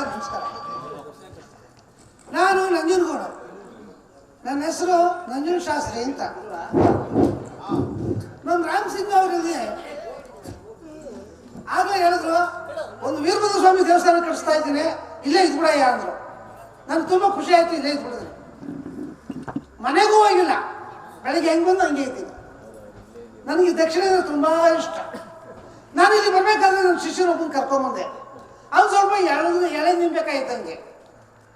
ನಮಸ್ಕಾರ. ನಾನು ನಂಜನಗೌಡ. ನನ್ನ ಹೆಸರು ನಂಜುನ್ ಶಾಸ್ತ್ರಿ ಅಂತ. ನಮ್ಮ ರಾಮ್ ಸಿಂಗ್ ಅವರಿಗೆ ಆಗಲೇ ಹೇಳಿದ್ರು, ಒಂದು ವೀರಭದ್ರ ಸ್ವಾಮಿ ದೇವಸ್ಥಾನ ಕಟ್ಟಿಸ್ತಾ ಇದ್ದೀನಿ, ಇಲ್ಲೇ ಇದ್ಬಿಡಯ್ಯ ಅಂದರು. ನನಗೆ ತುಂಬ ಖುಷಿ ಆಯ್ತು, ಇಲ್ಲೇ ಇದ್ಬಿಡಿದ್ರು. ಮನೆಗೂ ಹೋಗಿಲ್ಲ, ಬೆಳಗ್ಗೆ ಹೆಂಗೆ ಬಂದು ಹಂಗೆ ಇದ್ದೀನಿ. ನನಗೆ ದಕ್ಷಿಣ ಅಂದರೆ ತುಂಬ ಇಷ್ಟ. ನಾನು ಇಲ್ಲಿ ಬರಬೇಕಾದ್ರೆ ನನ್ನ ಶಿಷ್ಯನೊಬ್ಬನ ಕರ್ಕೊಂಬಂದೆ. ಅವ್ನು ಸ್ವಲ್ಪ ಎಳೆ ನಿಂಬೇಕಾಯ್ತಂಗೆ.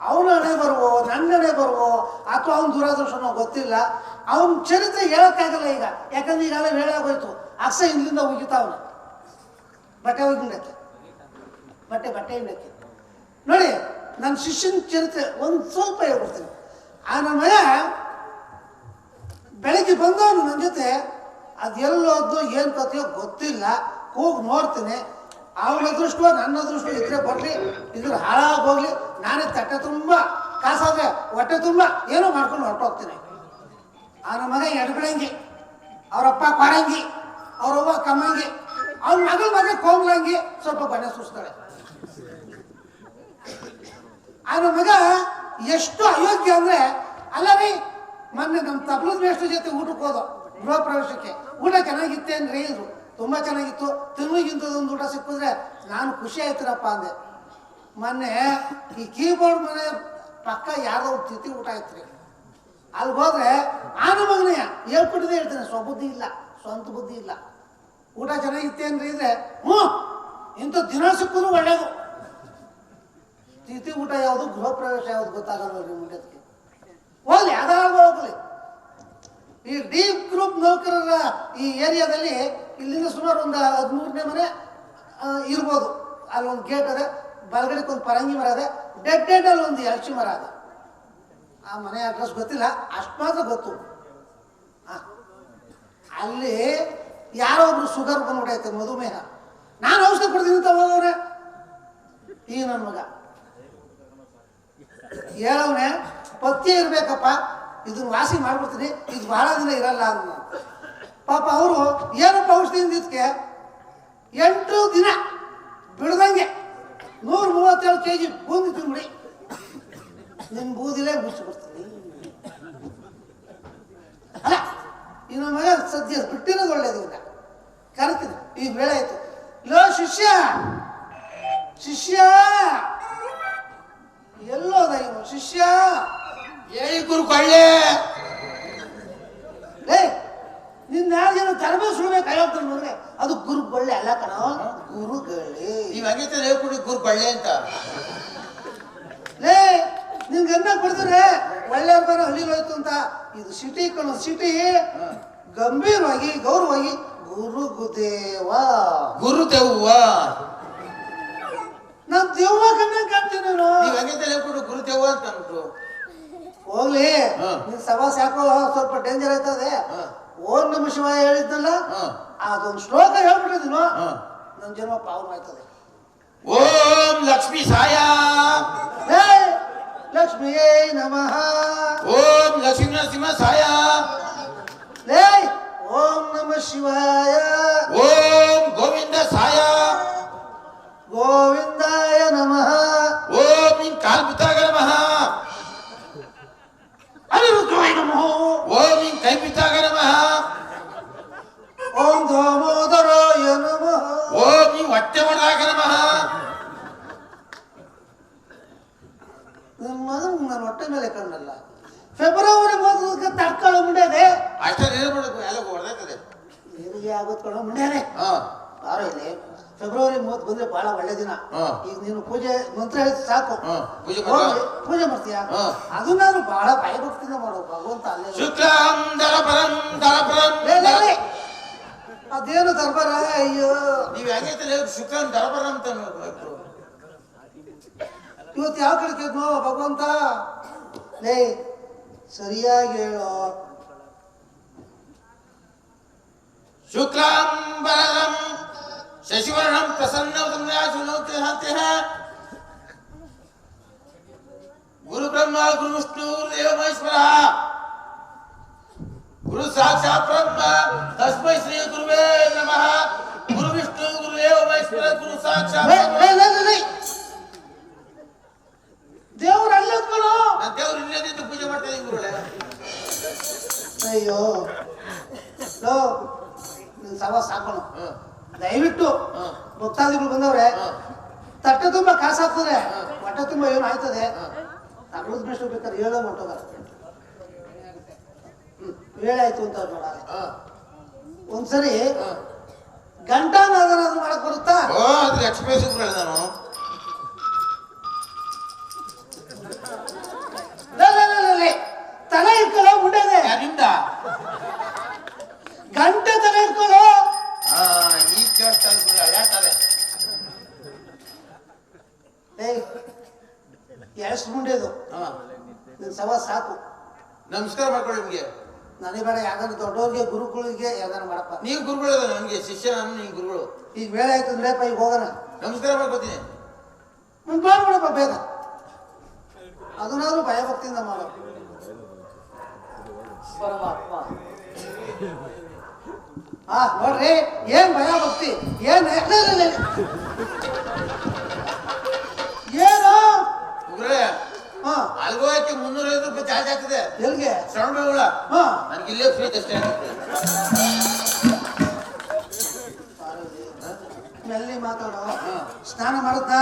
ಅವನ ಹಣೆ ಬರುವೋ ನನ್ನ ಹಣೆ ಬರುವೋ ಅಥವಾ ಅವ್ನ ದುರಾದೃಷ್ಟನೋ ಗೊತ್ತಿಲ್ಲ. ಅವನ ಚರಿತ್ರೆ ಹೇಳೋಕ್ಕಾಗಲ್ಲ ಈಗ, ಯಾಕಂದ್ರೆ ಈಗಾಗಲೇ ವೇಳೆ ಆಗೋಯ್ತು. ಅಕ್ಸ ಹಿಂದಿಂದ ಉಗಿತಾವನು ಬಟ್ಟೆ ಹಿಂಡಕ್ಕೆ, ಬಟ್ಟೆ ಹಿಂಡಕ್ಕೆ. ನೋಡಿ, ನನ್ನ ಶಿಷ್ಯನ ಚರಿತ್ರೆ ಒಂದು ಸ್ವಲ್ಪ ಹೇಳ್ಬಿಡ್ತೀನಿ. ಆ ನನ್ನ ಮಗ ಬೆಳಗ್ಗೆ ಬಂದವನು ನನ್ನ ಜೊತೆ, ಅದೆಲ್ಲೋದ್ದು ಏನು ಕಥೆಯೋ ಗೊತ್ತಿಲ್ಲ, ಹೋಗಿ ನೋಡ್ತೀನಿ. ಅವನ ಅದೃಷ್ಟ ನನ್ನ ಅದೃಷ್ಟ ಇದ್ರೆ ಬರಲಿ, ಇದ್ರ ಹಾಳಾಗಿ ಹೋಗ್ಲಿ, ನಾನೇ ತಟ್ಟೆ ತುಂಬ ಕಾಸಾದ್ರೆ ಹೊಟ್ಟೆ ತುಂಬ ಏನೋ ಮಾಡ್ಕೊಂಡು ಹೊರಟೋಗ್ತೀನಿ. ಆ ನಮ್ಮ ಮಗ ಎಡ್ಗಳಂಗಿ, ಅವರಪ್ಪ ಕೊರಂಗಿ, ಅವರವ್ವ ಕಮ್ಮಂಗಿ, ಅವ್ನ ಮಗ ಕೋಮ್ಲಂಗಿ, ಸ್ವಲ್ಪ ಬಣ್ಣ ಸುಸ್ತಾಳೆ. ಆ ನಮ್ಮ ಮಗ ಎಷ್ಟು ಅಯೋಗ್ಯ ಅಂದರೆ, ಅಲ್ಲ ರೀ, ಮೊನ್ನೆ ನಮ್ಮ ತಬ್ಲದ ಮೇಷ್ಟ್ರ ಜೊತೆ ಊಟಕ್ಕೆ ಹೋದೋ, ಗೃಹ ಪ್ರವೇಶಕ್ಕೆ. ಊಟ ಚೆನ್ನಾಗಿತ್ತೇನ್ರಿ ಇದ್ರು. ತುಂಬ ಚೆನ್ನಾಗಿತ್ತು, ತಿನ್ನುಗಿಂತದೊಂದು ಊಟ ಸಿಕ್ಕಿದ್ರೆ ನಾನು ಖುಷಿ ಆಯ್ತಿರಪ್ಪ ಅಂದೆ. ಮೊನ್ನೆ ಈ ಕೀಬೋರ್ಡ್ ಮನೆ ಪಕ್ಕ ಯಾರ್ದೋ ತಿಥಿ ಊಟ ಆಯ್ತು. ಅಲ್ಲಿ ಹೋದ್ರೆ ನಾನು ಮಗನೇ ಹೇಳ್ಕೊಟ್ಟಿದ್ದೆ ಹೇಳ್ತೇನೆ, ಸ್ವಬುದ್ಧಿ ಇಲ್ಲ, ಸ್ವಂತ ಬುದ್ಧಿ ಇಲ್ಲ. ಊಟ ಚೆನ್ನಾಗಿತ್ತೇನ್ರಿ ಇದ್ರೆ ಇಂಥ ದಿನ ಸಿಕ್ಕಿದ್ರು ಒಳ್ಳೇದು. ತಿಥಿ ಊಟ ಯಾವುದು, ಗೃಹ ಪ್ರವೇಶ ಯಾವುದು ಗೊತ್ತಾಗಲ್ಲ ನೋಡ್ರಿ ಮುಂಡದಕ್ಕೆ. ಹೋಗ್ಲಿ, ಅದಾಗ ಹೋಗ್ಲಿ. ಈ ಡೀಪ್ ಗ್ರೂಪ್ ನೌಕರರ ಈ ಏರಿಯಾದಲ್ಲಿ ಇಲ್ಲಿಂದ ಸುಮಾರು ಒಂದು 13ನೇ ಮನೆ ಇರ್ಬೋದು. ಅಲ್ಲಿ ಒಂದು ಗೇಟ್ ಅದೆ, ಬಲಗಡೆಗೆ ಒಂದು ಪರಂಗಿ ಮರ ಅದೆ, ಡೆಡ್ ಅಲ್ಲಿ ಒಂದು ಎಳಚಿ ಮರ ಅದೆ. ಆ ಮನೆ ಅಡ್ರೆಸ್ ಗೊತ್ತಿಲ್ಲ, ಅಷ್ಟು ಮಾತ್ರ ಗೊತ್ತು. ಅಲ್ಲಿ ಯಾರೋ ಒಬ್ರು ಶುಗರ್ ಬಂದ್ಬಿಟ್ಟೈತೆ, ಮಧುಮೇಹ. ನಾನು ಔಷಧ ಕೊಡ್ತೀನಿ ಅಂತ ಹೋದವ್ರೆ. ಈಗ ನನ್ನ ಮಗ ಹೇಳವ್ನೆ, ಪಥ್ಯ ಇರ್ಬೇಕಪ್ಪ, ಇದನ್ನ ವಾಸಿ ಮಾಡ್ಬಿಡ್ತೀನಿ, ಇದು ಬಹಳ ದಿನ ಇರಲ್ಲ ಅಂತ. ಪಾಪ ಅವರು ಏನಪ್ಪ ಔಷಧಿಯಿಂದ ಇದಕ್ಕೆ 8 ದಿನ ಬಿಡ್ದಂಗೆ 137 kg ಬೂಂದಿ ತಿನ್ಬಿಡಿ, ನಿನ್ನ ಬೂದಿಲೇ ಮುಚ್ಚಿಬಿಡ್ತೀನಿ. ಅಲ್ಲ, ಇನ್ನು ಮಗ ಸದ್ಯ ಬಿಟ್ಟಿರೋದು ಒಳ್ಳೇದು. ಈಗ ಕರಿತೀನಿ, ಈಗ ಬೇಳೆ ಆಯ್ತು. ಲೋ ಶಿಷ್ಯ ಎಲ್ಲೋದ ಇವನು ಶಿಷ್ಯ? ಗುರು ಕೊಳ್ಳೆ ನಿನ್ನ 2 ಜನ ತರಬೇತಿ ಸುಳ್ಬೇಕು ಅಯೋಗ್ತಾನೆ ನೋಡ್ರೆ, ಅದು ಗುರುಗೊಳ್ಳೆ ಅಲ್ಲ ಕಣ, ಗುರುಗಳೇ. ನೀವ್ ಹಂಗೆ ಹೇಳ್ಕೊಡಿ ಗುರು ಕೊಳ್ಳೆ ಅಂತ. ನಿನ್ಗೆ ಅನ್ನ ಕೊಡ್ತಾರೆ ಒಳ್ಳೆ ಬರ ಹಳ್ಳಿಗೋಯ್ತು ಅಂತ. ಇದು ಸಿಟಿ ಕಣ, ಸಿಟಿ. ಗಂಭೀರವಾಗಿ ಗೌರವವಾಗಿ ಗುರುಗುದೇವ ನಾನ್ ದೇವ್ವ ಕಣ್ಣ ಕಾಣ್ತೀನಿ. ನೀವ್ ಹಂಗೆ ಹೇಳ್ಕೊಡು ಗುರುದೇವ ಅಂತ ಅಂದ್ಬಿಟ್ಟು. ಹೋಗ್ಲಿ, ನಿನ್ ಸವಾಸ ಯಾಕೋ ಸ್ವಲ್ಪ ಡೇಂಜರ್ ಆಯ್ತದೆ. ಓಂ ನಮ ಶಿವಾಯ ಹೇಳಿದ್ನಲ್ಲ, ಅದೊಂದು ಶ್ಲೋಕ ಹೇಳ್ಬಿಟ್ಟಿದ್ದೀನೋ, ನನ್ನ ಜನ್ಮ ಪಾವನ ಆಯ್ತದೆ. ಓಂ ಲಕ್ಷ್ಮೀ ಸಾಯ, ಲಕ್ಷ್ಮಿಯೇ ನಮಃ. ಓಂ ಲಕ್ಷ್ಮೀ ನರಸಿಂಹ ಸಾಯ, ಓಂ ನಮ ಶಿವಾಯ. ಓಂ ಗೋವಿಂದ ಸಾಯ, ಗೋವಿಂದಾಯ ನಮಃ. ಓಂ ನಿನ್ ಕಾಲ್ಪಿತಾಗ ನಮಃ, ಅನಿರುದ್ಧಾಯ ನಮಃ. ಓಂ ನಿನ್ ಕೈಪಿತಾಗ ನಮಃ, ಓಂ ದಾಮೋದರಾಯ ನಮಃ. ಓಂ ನೀ ಹೊಟ್ಟೆ ಹೊಡೆದಾಗ ನಮಃ. ನನ್ನ ಮಗನ ನನ್ನ ಹೊಟ್ಟೆ ಮೇಲೆ ಕಂಡಲ್ಲ. ಫೆಬ್ರವರಿ 30ಕ್ಕೆ ತಡ್ಕೊಳ್ಳೋ ಮುಂಡೆದೆ ಅಷ್ಟೇ ನೀರು ಮಾಡಬೇಕು, ಎಲ್ಲ ಹೊಡೆದೈತದೆ. ನೀರಿಗೆ ಆಗೋತ್ಕೊಳ್ಳೋ ಮುಂಡೆನೆ. ಬಾರೋ ಇಲ್ಲಿ, ಫೆಬ್ರವರಿ 30 ಬಂದ್ರೆ ಬಹಳ ಒಳ್ಳೆ ದಿನ. ಈಗ ನೀನು ಪೂಜೆ ಮಂತ್ರ ಹೇಳಿದ್ರೆ ಸಾಕು, ಪೂಜೆ ಮಾಡ್ತೀಯ. ಅದನ್ನಾದ್ರೂ ಬಹಳ ಭಯಭಕ್ತಿಯಿಂದ ಮಾಡೋ ಭಗವಂತ. ಅಲ್ಲೇ ಶುಕ್ಲಂ ದರಪರಂ ದರಪರಂ. ಅದೇನು ದರ್ಬಾರ? ಅಯ್ಯೋ, ನೀವ್ ಹೆಂಗೈತೆ ಶುಕ್ಲಂ ದರಪರಂ ಅಂತ ಇವತ್ತು ಯಾವ ಕಡೆ ಕೇಳ್ನೋ ಭಗವಂತ? ಸರಿಯಾಗಿ ಹೇಳೋ. ಶುಕ್ಲಂ ಬರದಂ ಶಶಿವರ್ಣಂ ಪ್ರಸನ್ನವದಂ ಗುರು ಬ್ರಹ್ಮ ಗುರು ವಿಷ್ಣು ದೇವ ಮಹೇಶ್ವರ ಗುರು ಸಾಕ್ಷಾತ್ ಬ್ರಹ್ಮ ತಸ್ಮೈ ಶ್ರೀ ಗುರುವೇ ನಮಃ. ಗುರು ವಿಷ್ಣು ಗುರು ದೇವ ಮಹೇಶ್ವರ ಗುರು ಸಾಕ್ಷಾತ್ ಬಂದವ್ರೆ ತಟ್ಟೆ ತುಂಬ ಕಾಸು ಹಾಕ್ತಾರೆ ಹೊಟ್ಟೆ ತುಂಬ ಏನು ಆಯ್ತದೆ ನಗರದ ಮೇಷ್ಟು ಬೇಕಾದ್ರೆ ಹೇಳೋ ಹೊಂಟೋಗಾರ ವೇಳೆ ಆಯ್ತು ಅಂತ ಅವ್ರು ನೋಡಾರೆ ಒಂದ್ಸರಿ ಗಂಟಾನಾದ್ರು ಮಾಡಕ್ ಬರುತ್ತಾ ಎಕ್ಸ್ಪ್ರೆಸ್ ನಾನು ತಲೆ ಇಟ್ಕೊಳ್ಳೋ ಮುಂಡೆದೆ ನಿಮ್ದ ಗಂಟೆ ತಲೆ ಇಟ್ಕೊಳ್ಳೋ ಈಗ ಕೇಳಿಸ್ತಾ ಯಾಕಂದ್ರೆ ಎಷ್ಟು ಮುಂಡೆದು ನಿನ್ ಸವ ಸಾಕು ನಮಸ್ಕಾರ ಮಾಡ್ಕೊಳ್ಳಿ ನಿಮ್ಗೆ ನನಗೆ ಬೇಡ ಯಾವ್ದಾದ್ರು ದೊಡ್ಡವ್ರಿಗೆ ಗುರುಗಳಿಗೆ ಯಾವ್ದಾರು ಮಾಡಪ್ಪ ನೀವು ಗುರುಗಳು ನನಗೆ ಶಿಷ್ಯ ನಾನು ನೀವು ಗುರುಗಳು ಈಗ ವೇಳೆ ಆಯ್ತು ಅಂದ್ರೆಪ್ಪ ಈಗ ಹೋಗೋಣ ನಮಸ್ಕಾರ ಮಾಡ್ಕೋತೀನಿ ಮಾಡ್ಬಿಡಪ್ಪ ಬೇಗ ಅದನ್ನಾದ್ರೂ ಭಯ ಭಕ್ತಿಯಿಂದ ಮಾಡೋ ಪರಮಾತ್ಮ ನೋಡ್ರಿ ಏನ್ ಭಯ ಭಕ್ತಿ ಏನು ಗುರುಗಳೇ ಅಲ್ಗೋಯಕ್ಕೆ 350 ರೂಪಾಯಿ ಚಾರ್ಜ್ ಆಗ್ತದೆ ಎಲ್ಗೆ ಶ್ರವಣ ಬೆಳಗುಳ ನನಗೆ ಇಲ್ಲೇ ಫ್ರೀ ಅಷ್ಟೇ ಮೆಲ್ಲಿ ಮಾತಾಡೋ ಸ್ನಾನ ಮಾಡುತ್ತ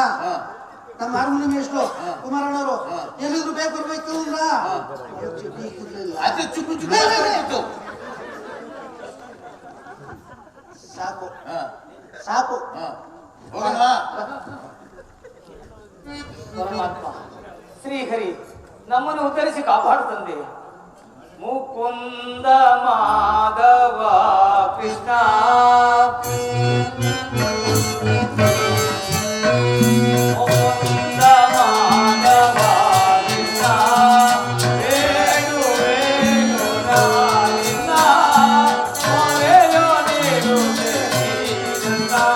ನಮ್ಮ ಹಾರ್ಮೋನಿಯಂ ಎಷ್ಟು ಕುಮಾರಣ್ಣವರು ಎಲ್ಲಿದ್ರು ಬೇಕು ಬರ್ಬೇಕು ಅದೇ ಚುಕ್ಕು ಚುಕ್ಕು ಸಾಕು ಸಾಕು ಹೋಗೋಣ ಪರಮಾತ್ಮ ಶ್ರೀಹರಿ ನಮ್ಮನ್ನು ಉತ್ತರಿಸಿ ಕಾಪಾಡು ತಂದೆ ಮುಕುಂದ ಮಾಧವ ಕೃಷ್ಣ ಮುಕುಂದ ಮಾಧವ ಕೃಷ್ಣ ವೇಣು ವೇಣು ನಾನಿನ್ನ ಮೊರೆಯೋ ನೀರು ಶ್ರೀಕೃಷ್ಣ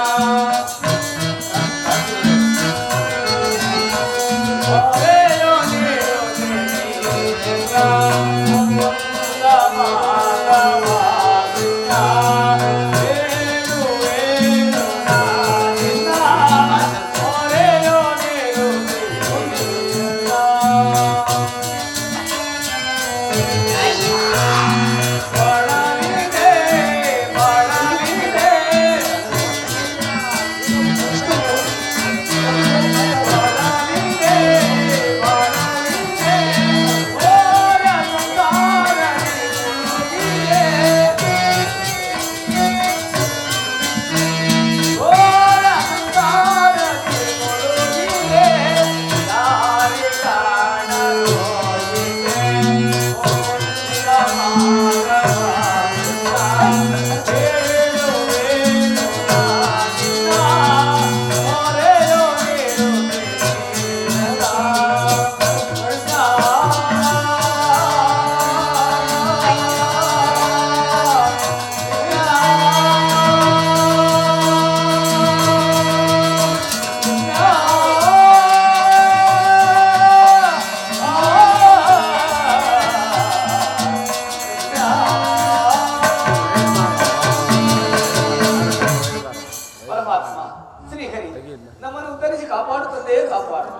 ನಮ್ಮನ್ನು ಉತ್ತರಿಸಿ ಕಾಪಾಡು ತಂದೆ ಕಾಪಾಡು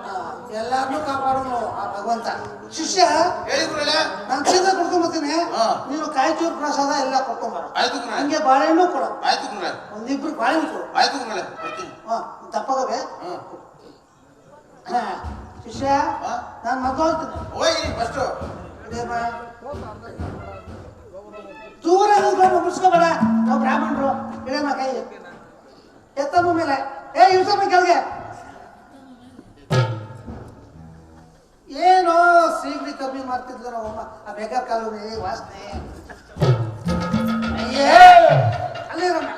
ಎಲ್ಲಾರನ್ನೂ ಕಾಪಾಡೋನು ಆ ಭಗವಂತ ಶಿಷ್ಯ ಹೇಳಿ ಗುರುಗಳೇ ನಾನು ಸೀದಾ ಕೊಡ್ಕೊಂಬತ್ತೀನಿ ನೀನು ಕಾಯ್ಚೂರು ಪ್ರಸಾದ ಎಲ್ಲ ಕೊಡ್ಕೊಂಬಾರ ಆಯ್ತು ಗುರುಗಳೇ ಹಂಗೆ ಬಾಳೆಹಣ್ಣು ಕೊಡು ಆಯ್ತು ಗುರುಗಳೇ ಒಂದಿಬ್ರು ಬಾಳೆಹಣ್ಣು ಕೊಡು ಆಯ್ತು ಗುರುಗಳೇ ಬರ್ತೀನಿ ದಪ್ಪಗವೆ ಶಿಷ್ಯ ನಾನು ಮದ್ದು ಹೋಗ್ತೀನಿ ಹೋಗಿ ಫಸ್ಟು ದೂರ ನಿಂತ್ಕೊಂಡು ಮುಗಿಸ್ಕೋಬೇಡ ನಾವು ಬ್ರಾಹ್ಮಣರು ಇಡಮ್ಮ ಕೈ ಎತ್ತಮ್ಮ ಮೇಲೆ ಇಳ್ಸಮ್ಮ ಕೆಳಗೆ ಏನೋ ಸೀಗಡಿ ಕಮ್ಮಿ ಮಾಡ್ತಿದ್ಲ ನಾವಮ್ಮ ಆ ಬೇಕಾರ್ ಕಾಲೋನಿ ವಾಸನೆ ಅಲ್ಲೇ ರಮ್ಮ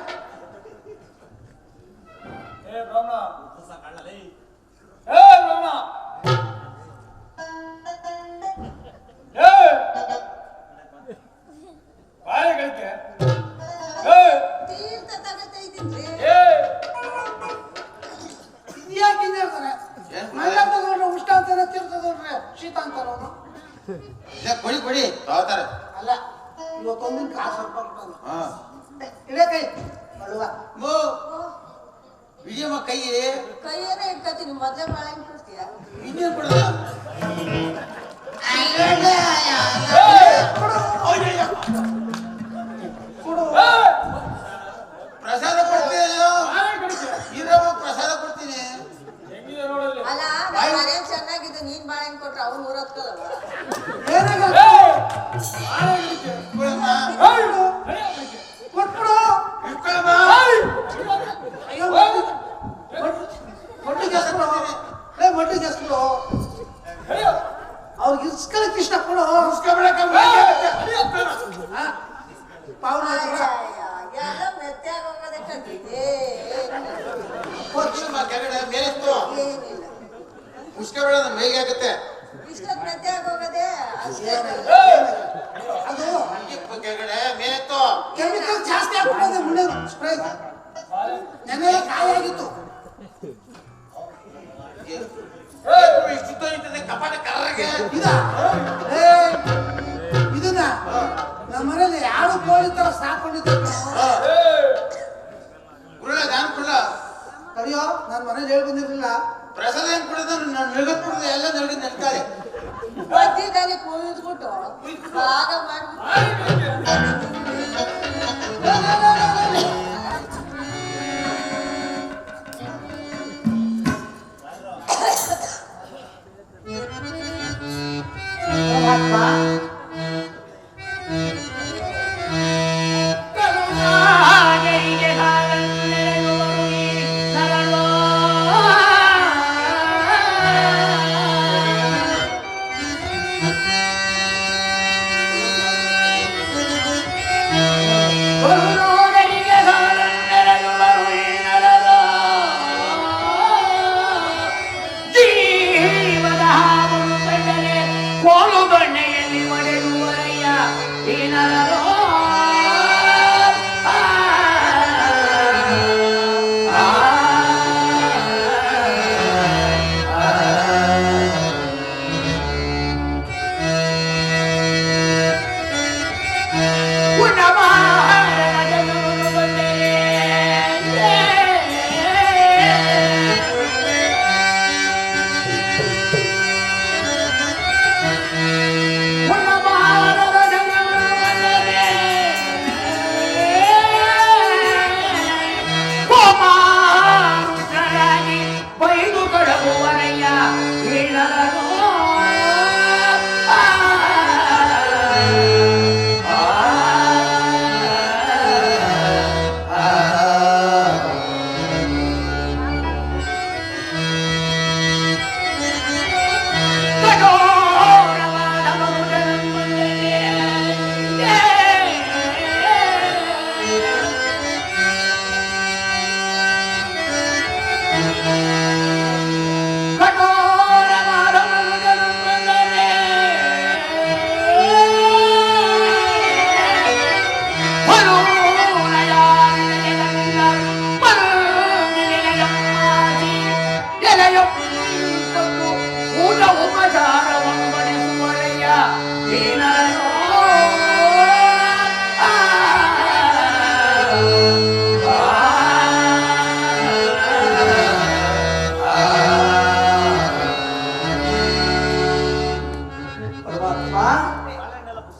ಉಷ್ಣ ಅಂತಾನೆ ತೀರ್ಥ ತಗೊಂಡ್ರೆ ಶೀತ ಅಂತಾರ ಅವನು ಕೊಡಿ ಕೊಡಿ ತಗೋತಾರೆ ಅಲ್ಲ ಇವತ್ತೊಂದಿನ ಕಾಸು ಇಡೇ ಕೈ ಬಳುವ ವಿಜಯಮ್ಮ ಕೈ ಕೈಯನ್ನೇ ಇಟ್ಕೊತೀನಿ ಮೊದಲೇ ಬಾಳೆ ಕೊಡ್ತೀಯ ಇನ್ನೇನು ಕೊಡಲ್ಲ ಪ್ರಸಾದ ಕೊಡ್ತೀಯ ಇರಮ್ಮ ಪ್ರಸಾದ ಕೊಟ್ರೆ ಅವ್ನು ಊರ ಹತ್ಕಲ್ಲವ ಏನಾಗಲ್ಲ ಇಟ್ಕೊಳಮ್ಮ. ಕೊಟ್ಬಿಡು ಇಟ್ಕೊಳಮ್ಮ. ಅಯ್ಯೋ ಮೊಟ್ಟೆ ಜಾಸ್ಬಿಡು ಮೊಟ್ಟೆ ಜಾಸ್ಬಿಡು ಅವ್ರಿಗೆ ಇಸ್ಕೊಳಕ್ಕೆ ಇಷ್ಟ ಕೊಡು ಉಸ್ಕೊಬಿಡಕ್ಕ ಮೈಗೆ ಆಗುತ್ತೆ. ಪಾವನ ಎಲ್ಲ ಮೆತ್ತಾಗ ಹೋಗೋದೇ ಕಟ್ಟಿದೆ ಇಟ್ಕೊಳಮ್ಮ, ಕೆಳಗಡೆ ಮೇಲೆತ್ತು. ಏನಿಲ್ಲ ಉಸ್ಕೊಬಿಡ ಮೈಗೆ ಆಗುತ್ತೆ. ಇಷ್ಟೊತ್ತು ಮೆತ್ತಾಗ ಹೋಗೋದೇ ಅಷ್ಟೇ ಅದು ಕೆಳಗಡೆ ಮೇಲೆತ್ತು. ಕೆಮಿಕಲ್ ಜಾಸ್ತಿ ಆಗ್ಬಿಡೋದು ಮುಂದೆ ಸ್ಪ್ರೇ ನೆನೆ ಕಾಯಾಗಿತ್ತು ಇಷ್ಟು ನಿಂತಿದೆ ಕಪಾಟ ಕರ್ರಗೆ. ಇದ ಇದನ್ನ ನಮ್ಮ ಮನೇಲಿ ಯಾರು ಕೋಳಿ ತರ ಸಾಕೊಂಡಿದ್ದೆ ಕುರುಳ ದಾನ್ ಕುರುಳ ಕರಿಯೋ ನನ್ನ ಮನೇಲಿ ಹೇಳಿ ಬಂದಿರ್ಲಿಲ್ಲ ಪ್ರಸಾದ ಏನ್ ಕುಡಿದ ನಲ್ಗತ್ ಕುಡಿದ ಎಲ್ಲ ನಲ್ಗದ್ ನೆನ್ಕಾದೆ. ಬದ್ದಿದ್ದಾನೆ ಕೂತ್ಬಿಟ್ಟು ಆಗ ಮಾಡ್ಬಿಟ್ಟು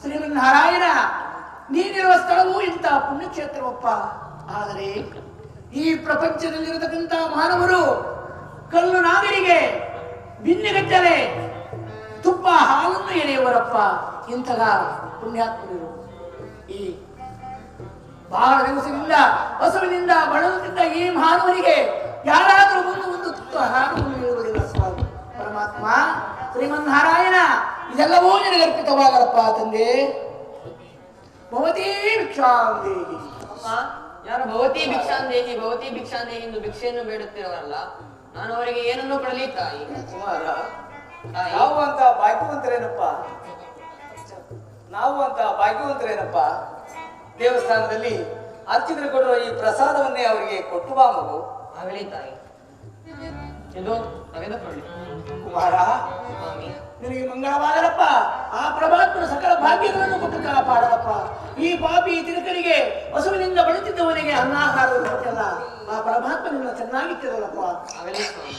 ಶ್ರೀಮನ್ನಾರಾಯಣ ನೀನಿರುವ ಸ್ಥಳವು ಇಂಥ ಪುಣ್ಯಕ್ಷೇತ್ರವಪ್ಪ. ಆದರೆ ಈ ಪ್ರಪಂಚದಲ್ಲಿರತಕ್ಕಂಥ ಮಾನವರು ಕಲ್ಲು ನಾಗರಿಗೆ ಬಿನ್ನಿಗಟ್ಟಲೆ ತುಪ್ಪ ಹಾಲನ್ನು ಎಳೆಯುವರಪ್ಪ. ಇಂತಹ ಪುಣ್ಯಾತ್ಮರು ಈ ಬಹಳ ದಿವಸದಿಂದ ಹಸುವಿನಿಂದ ಬಳಲುತ್ತಿದ್ದ ಈ ಮಾನವರಿಗೆ ಯಾರಾದರೂ ಒಂದು ತುತ್ತು ಹಾಲನ್ನು ನೀಡುವುದಿಲ್ಲ ಸ್ವಾಮಿ. ಪರಮಾತ್ಮ ಶ್ರೀಮನ್ನಾರಾಯಣ ಇದೆಲ್ಲವೂ ನಿನಗೆ ಅರ್ಪಿತವಾಗಲಪ್ಪ ತಂದೆ. ಭವತೀ ಭಿಕ್ಷಾಂದೇಹಿ. ಅಮ್ಮ, ಯಾರು ಭವತಿ ಭಿಕ್ಷಾಂದೇಹಿ ಭವತಿ ಭಿಕ್ಷಾಂದೇಹಿ ಎಂದು ಭಿಕ್ಷೆಯನ್ನು ಬೇಡುತ್ತಿರುವರಲ್ಲ, ನಾನು ಅವರಿಗೆ ಏನನ್ನು ಕೊಡಲಿ ತಾಯಿ? ಕುಮಾರ, ತಾಯಿ, ನಾವು ಅಂತ ಭಾಗ್ಯವಂತರೇನಪ್ಪ, ನಾವು ಅಂತ ಭಾಗ್ಯವಂತರೇನಪ್ಪ. ದೇವಸ್ಥಾನದಲ್ಲಿ ಅರ್ಚಕರು ಕೊಡುವ ಈ ಪ್ರಸಾದವನ್ನೇ ಅವರಿಗೆ ಕೊಟ್ಟು ಬಾ ಮಗು. ಆಗಲಿ ತಾಯಿ. ಇದು ತೆಗೆದುಕೊಳ್ಳಿ. ಕುಮಾರ, ಸ್ವಾಮಿ, ನಿನಗೆ ಮಂಗಳವಾಗಲಪ್ಪ. ಆ ಪರಮಾತ್ಮನ ಸಕಲ ಭಾಗ್ಯಗಳನ್ನು ಕೊಟ್ಟು ಕಾಪಾಡಲಪ್ಪ. ಈ ಪಾಪಿ ತಿರುಕರಿಗೆ ಹಸುವಿನಿಂದ ಬಳಲುತ್ತಿದ್ದವನಿಗೆ ಅನ್ನಾಹಾರವನ್ನು ಕೊಟ್ಟಲ್ಲ. ಆ ಪರಮಾತ್ಮನನ್ನು ಚೆನ್ನಾಗಿಟ್ಟಿರಲಪ್ಪ. ಆಗಲಿ ಸ್ವಾಮಿ.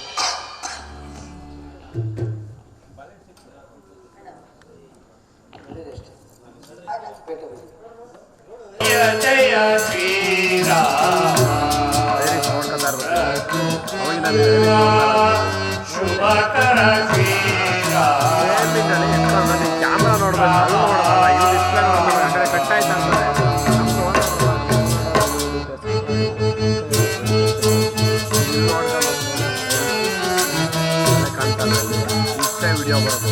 ಜಯ ಶ್ರೀರಾಮ ಶುಭಕರ ಶ್ರೀರಾಮ ಕ್ಯಾಮ್ರಾ ನೋಡ್ಬೇಕು, ಅದು ನೋಡೋದಲ್ಲ, ಇದು ಡಿಸ್ಪ್ಲೇ ನೋಡ್ಬೇಕು, ಆ ಕಡೆ ಕಟ್ ಆಯ್ತು ಅಂತಾರೆ. ಇಷ್ಟೇ ವಿಡಿಯೋ ಬರೋದು.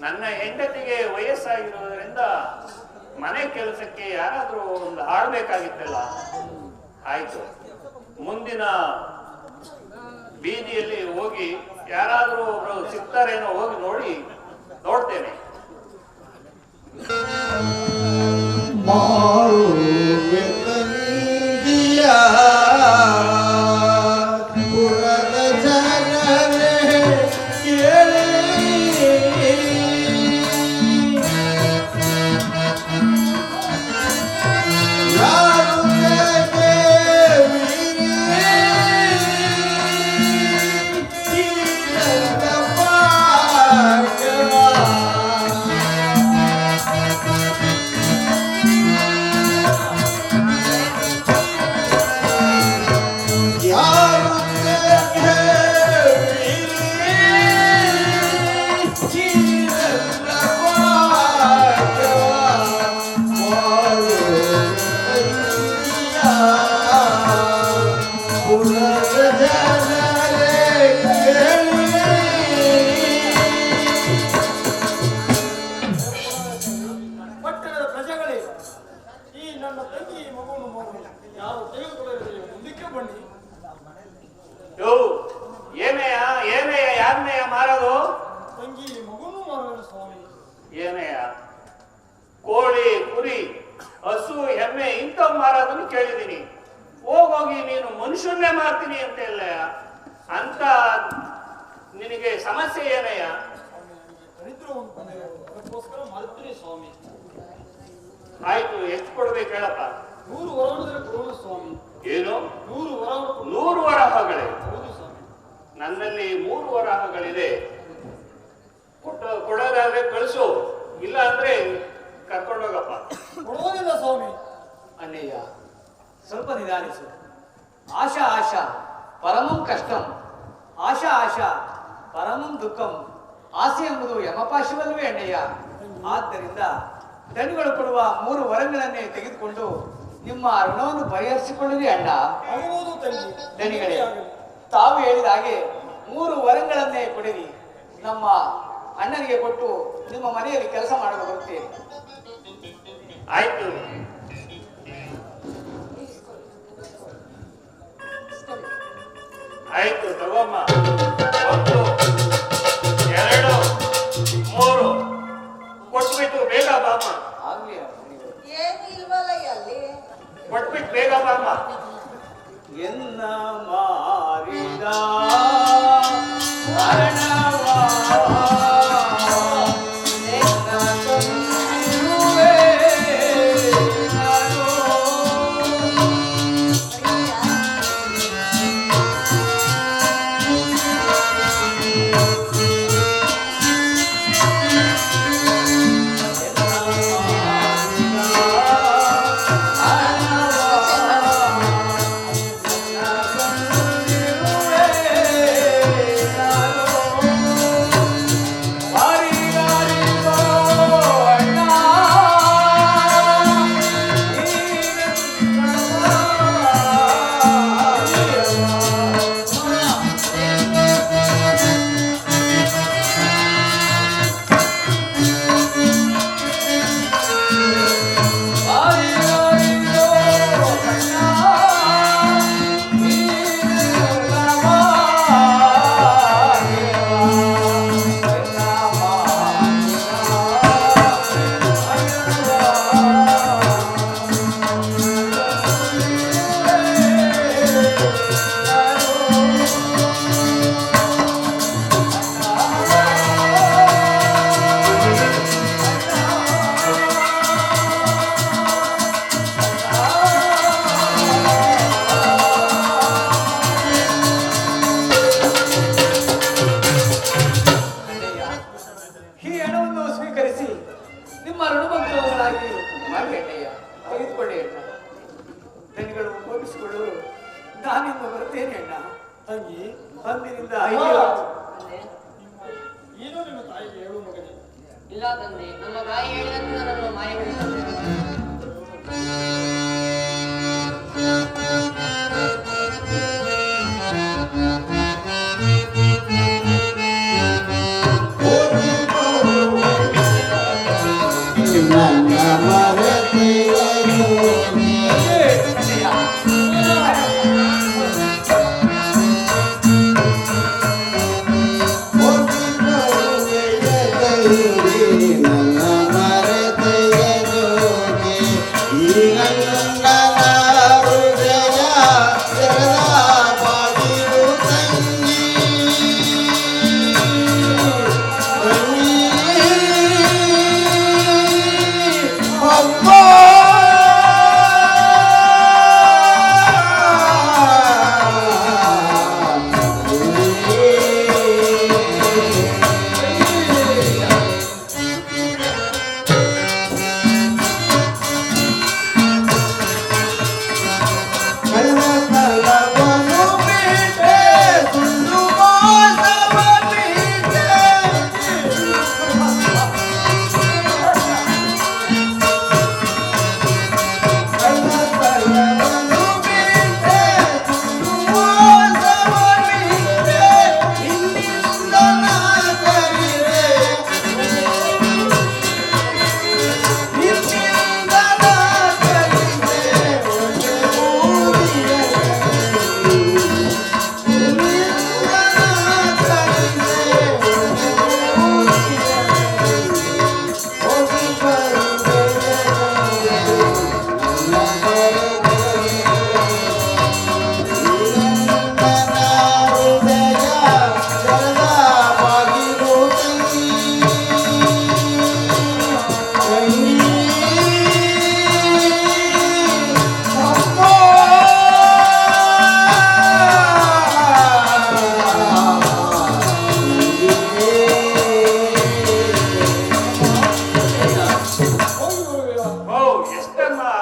ನನ್ನ ಹೆಂಡತಿಗೆ ವಯಸ್ಸಾಗಿರೋದ್ರಿಂದ ಮನೆ ಕೆಲಸಕ್ಕೆ ಯಾರಾದ್ರೂ ಒಂದು ಆಡ್ಬೇಕಾಗಿತ್ತಲ್ಲ. ಆಯ್ತು, ಮುಂದಿನ ಬೀದಿಯಲ್ಲಿ ಹೋಗಿ ಯಾರಾದ್ರೂ ಒಬ್ರು ಸಿಗ್ತಾರೇನೋ ಹೋಗಿ ನೋಡ್ತೇನೆ. ಏನೆಯ ಕೋಳಿ ಕುರಿ ಹಸು ಎಮ್ಮೆ ಇಂಥವ್ ಮಾರೋದನ್ನು ಕೇಳಿದೀನಿ. ಹೋಗೋಗಿ ನೀನು ಮನುಷ್ಯನ್ನೇ ಮಾರ್ತೀನಿ ಅಂತ ಇಲ್ಲ ಅಂತ ನಿನಗೆ ಸಮಸ್ಯೆ ಏನಯ್ಯ? ಆಯ್ತು, ಎಷ್ಟು ಕೊಡ್ಬೇಕು ಹೇಳಪ್ಪ? 100 ವರಹಗಳಿದ್ರೆ ಕೊಡೋಣ ಸ್ವಾಮಿ. ಏನು 100 ವರಾಹಗಳೇ? ಹೌದು ಸ್ವಾಮಿ. ನನ್ನಲ್ಲಿ 3 ವರಾಹಗಳಿದೆ. ಕೊಡೋದಾದ್ರೆ ಕಳಿಸು, ಇಲ್ಲ ಅಂದ್ರೆ ಕರ್ಕೊಂಡೋಗಪ್ಪ. ಕೊಡೋದಿಲ್ಲ ಸ್ವಾಮಿ. ಅಣ್ಣಯ್ಯ, ಸ್ವಲ್ಪ ನಿಧಾನಿಸು. ಆಶಾ ಆಶಾ ಪರಮಂ ಕಷ್ಟಂ, ಆಶಾ ಆಶಾ ಪರಮಂ ದುಃಖಂ. ಆಸೆ ಎಂಬುದು ಯಮಪಾಶವಲ್ವೇ ಅಣ್ಣಯ್ಯ? ಆದ್ದರಿಂದ ದಣಿಗಳು ಕೊಡುವ 3 ವರಗಳನ್ನೇ ತೆಗೆದುಕೊಂಡು ನಿಮ್ಮ ಋಣವನ್ನು ಪರಿಹರಿಸಿಕೊಳ್ಳಿರಿ ಅಣ್ಣ. ಆಗುವುದು ತಂಗಿ. ದಣಿಗಳೇ, ತಾವು ಹೇಳಿದ ಹಾಗೆ 3 ವರಗಳನ್ನೇ ಕೊಡಿರಿ. ನಮ್ಮ ಅಣ್ಣನಿಗೆ ಕೊಟ್ಟು ನಿಮ್ಮ ಮನೆಯಲ್ಲಿ ಕೆಲಸ ಮಾಡಲು ಬರುತ್ತೇನೆ. ಆಯ್ತು. ಆಯ್ತು, ತಗೋಮ್ಮ. 1 2 3 ಕೊಟ್ಬಿಟ್ಟು ಬೇಗ ಬಾಮ್ಮ. ಆಗ್ಲಿ ಏನು ಇಲ್ವಲ್ಲ ಅಲ್ಲಿ ಕೊಟ್ಬಿಟ್ಟು ಬೇಗ ಬಾಮ್ಮ. ಎನ್ನ ಮಾರಿದ ಮರಣವಾ ಎನ್ನ ತಂದುವೆ ನಾನು. ಈ ಹಣವನ್ನು ಸ್ವೀಕರಿಸಿ ನಿಮ್ಮ ಋಣಭಂತವನ್ನಾಗಿ ಮಾಡಿ ಅಣ್ಣಯ್ಯ. ತೆಗೆದುಕೊಳ್ಳಿ ಅಣ್ಣ. ದಣಿಗಳು ಕೋಪಿಸಿಕೊಳ್ಳಲು ನಾನಿಂದ ಬರ್ತೇನೆ ಅಣ್ಣ. ತಂಗಿ, ಅಂದಿನಿಂದ ಏನು ನಿಮ್ಮ ತಾಯಿಗೆ ಹೇಳು ಮಗನೇ. ಇಲ್ಲ ತಂದೆ, ನಮ್ಮ ತಾಯಿ ಹೇಳಿದಂತೆ ನನ್ನನ್ನು ಮಾಯಗೊಳಿಸುತ್ತೇನೆ.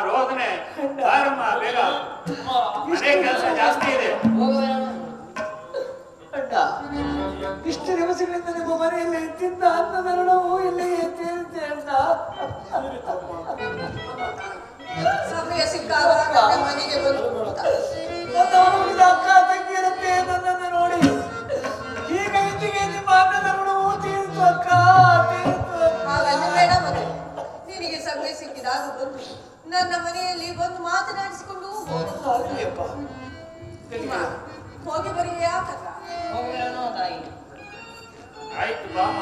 ರೋದನೆ ಬಾರಮ್ಮ ಬೇಗ ಮನೆ ಕೆಲಸ ಜಾಸ್ತಿ ಇದೆ. ಅಣ್ಣ, ಇಷ್ಟು ದಿವಸಗಳಿಂದ ನಿಮ್ಮ ಮನೆಯಲ್ಲಿ ತಿಂದ ಅನ್ನದ ಋಣವು ಇಲ್ಲಿ ತೀರುತ್ತೆ ಅಣ್ಣ. ಸಮಯ ಸಿಕ್ಕಾಗ ನನ್ನ ಮನೆಗೆ ಬಂದು ನನ್ನವರು ಉಳಿದ ಅಕ್ಕ ತಂಗಿಯರಂತೆ ನನ್ನನ್ನು ನೋಡಿ ಈಗ ಇಂದಿಗೆ ನಿಮ್ಮ ಅನ್ನದ ಋಣವು ತೀರಿತು ಅಕ್ಕ, ತೀರಿತು ಅಕ್ಕ. ಹಾಗಲ್ಲ ಬೇಡ ಮಗ, ನಿನಗೆ ಸಮಯ ಸಿಕ್ಕಿದಾಗ ಬಂದು ನನ್ನ ಮನೆಯಲ್ಲಿ ಬಂದು ಮಾತನಾಡಿಸಿಕೊಂಡು ಆಗಲಿ ಅಪ್ಪ. ಹೋಗಿ ಬರೀ ಯಾಕಲ್ಲ ಹೋಗುವೇನೋ ತಾಯಿ. ಆಯ್ತು ಬಾಮ್ಮ.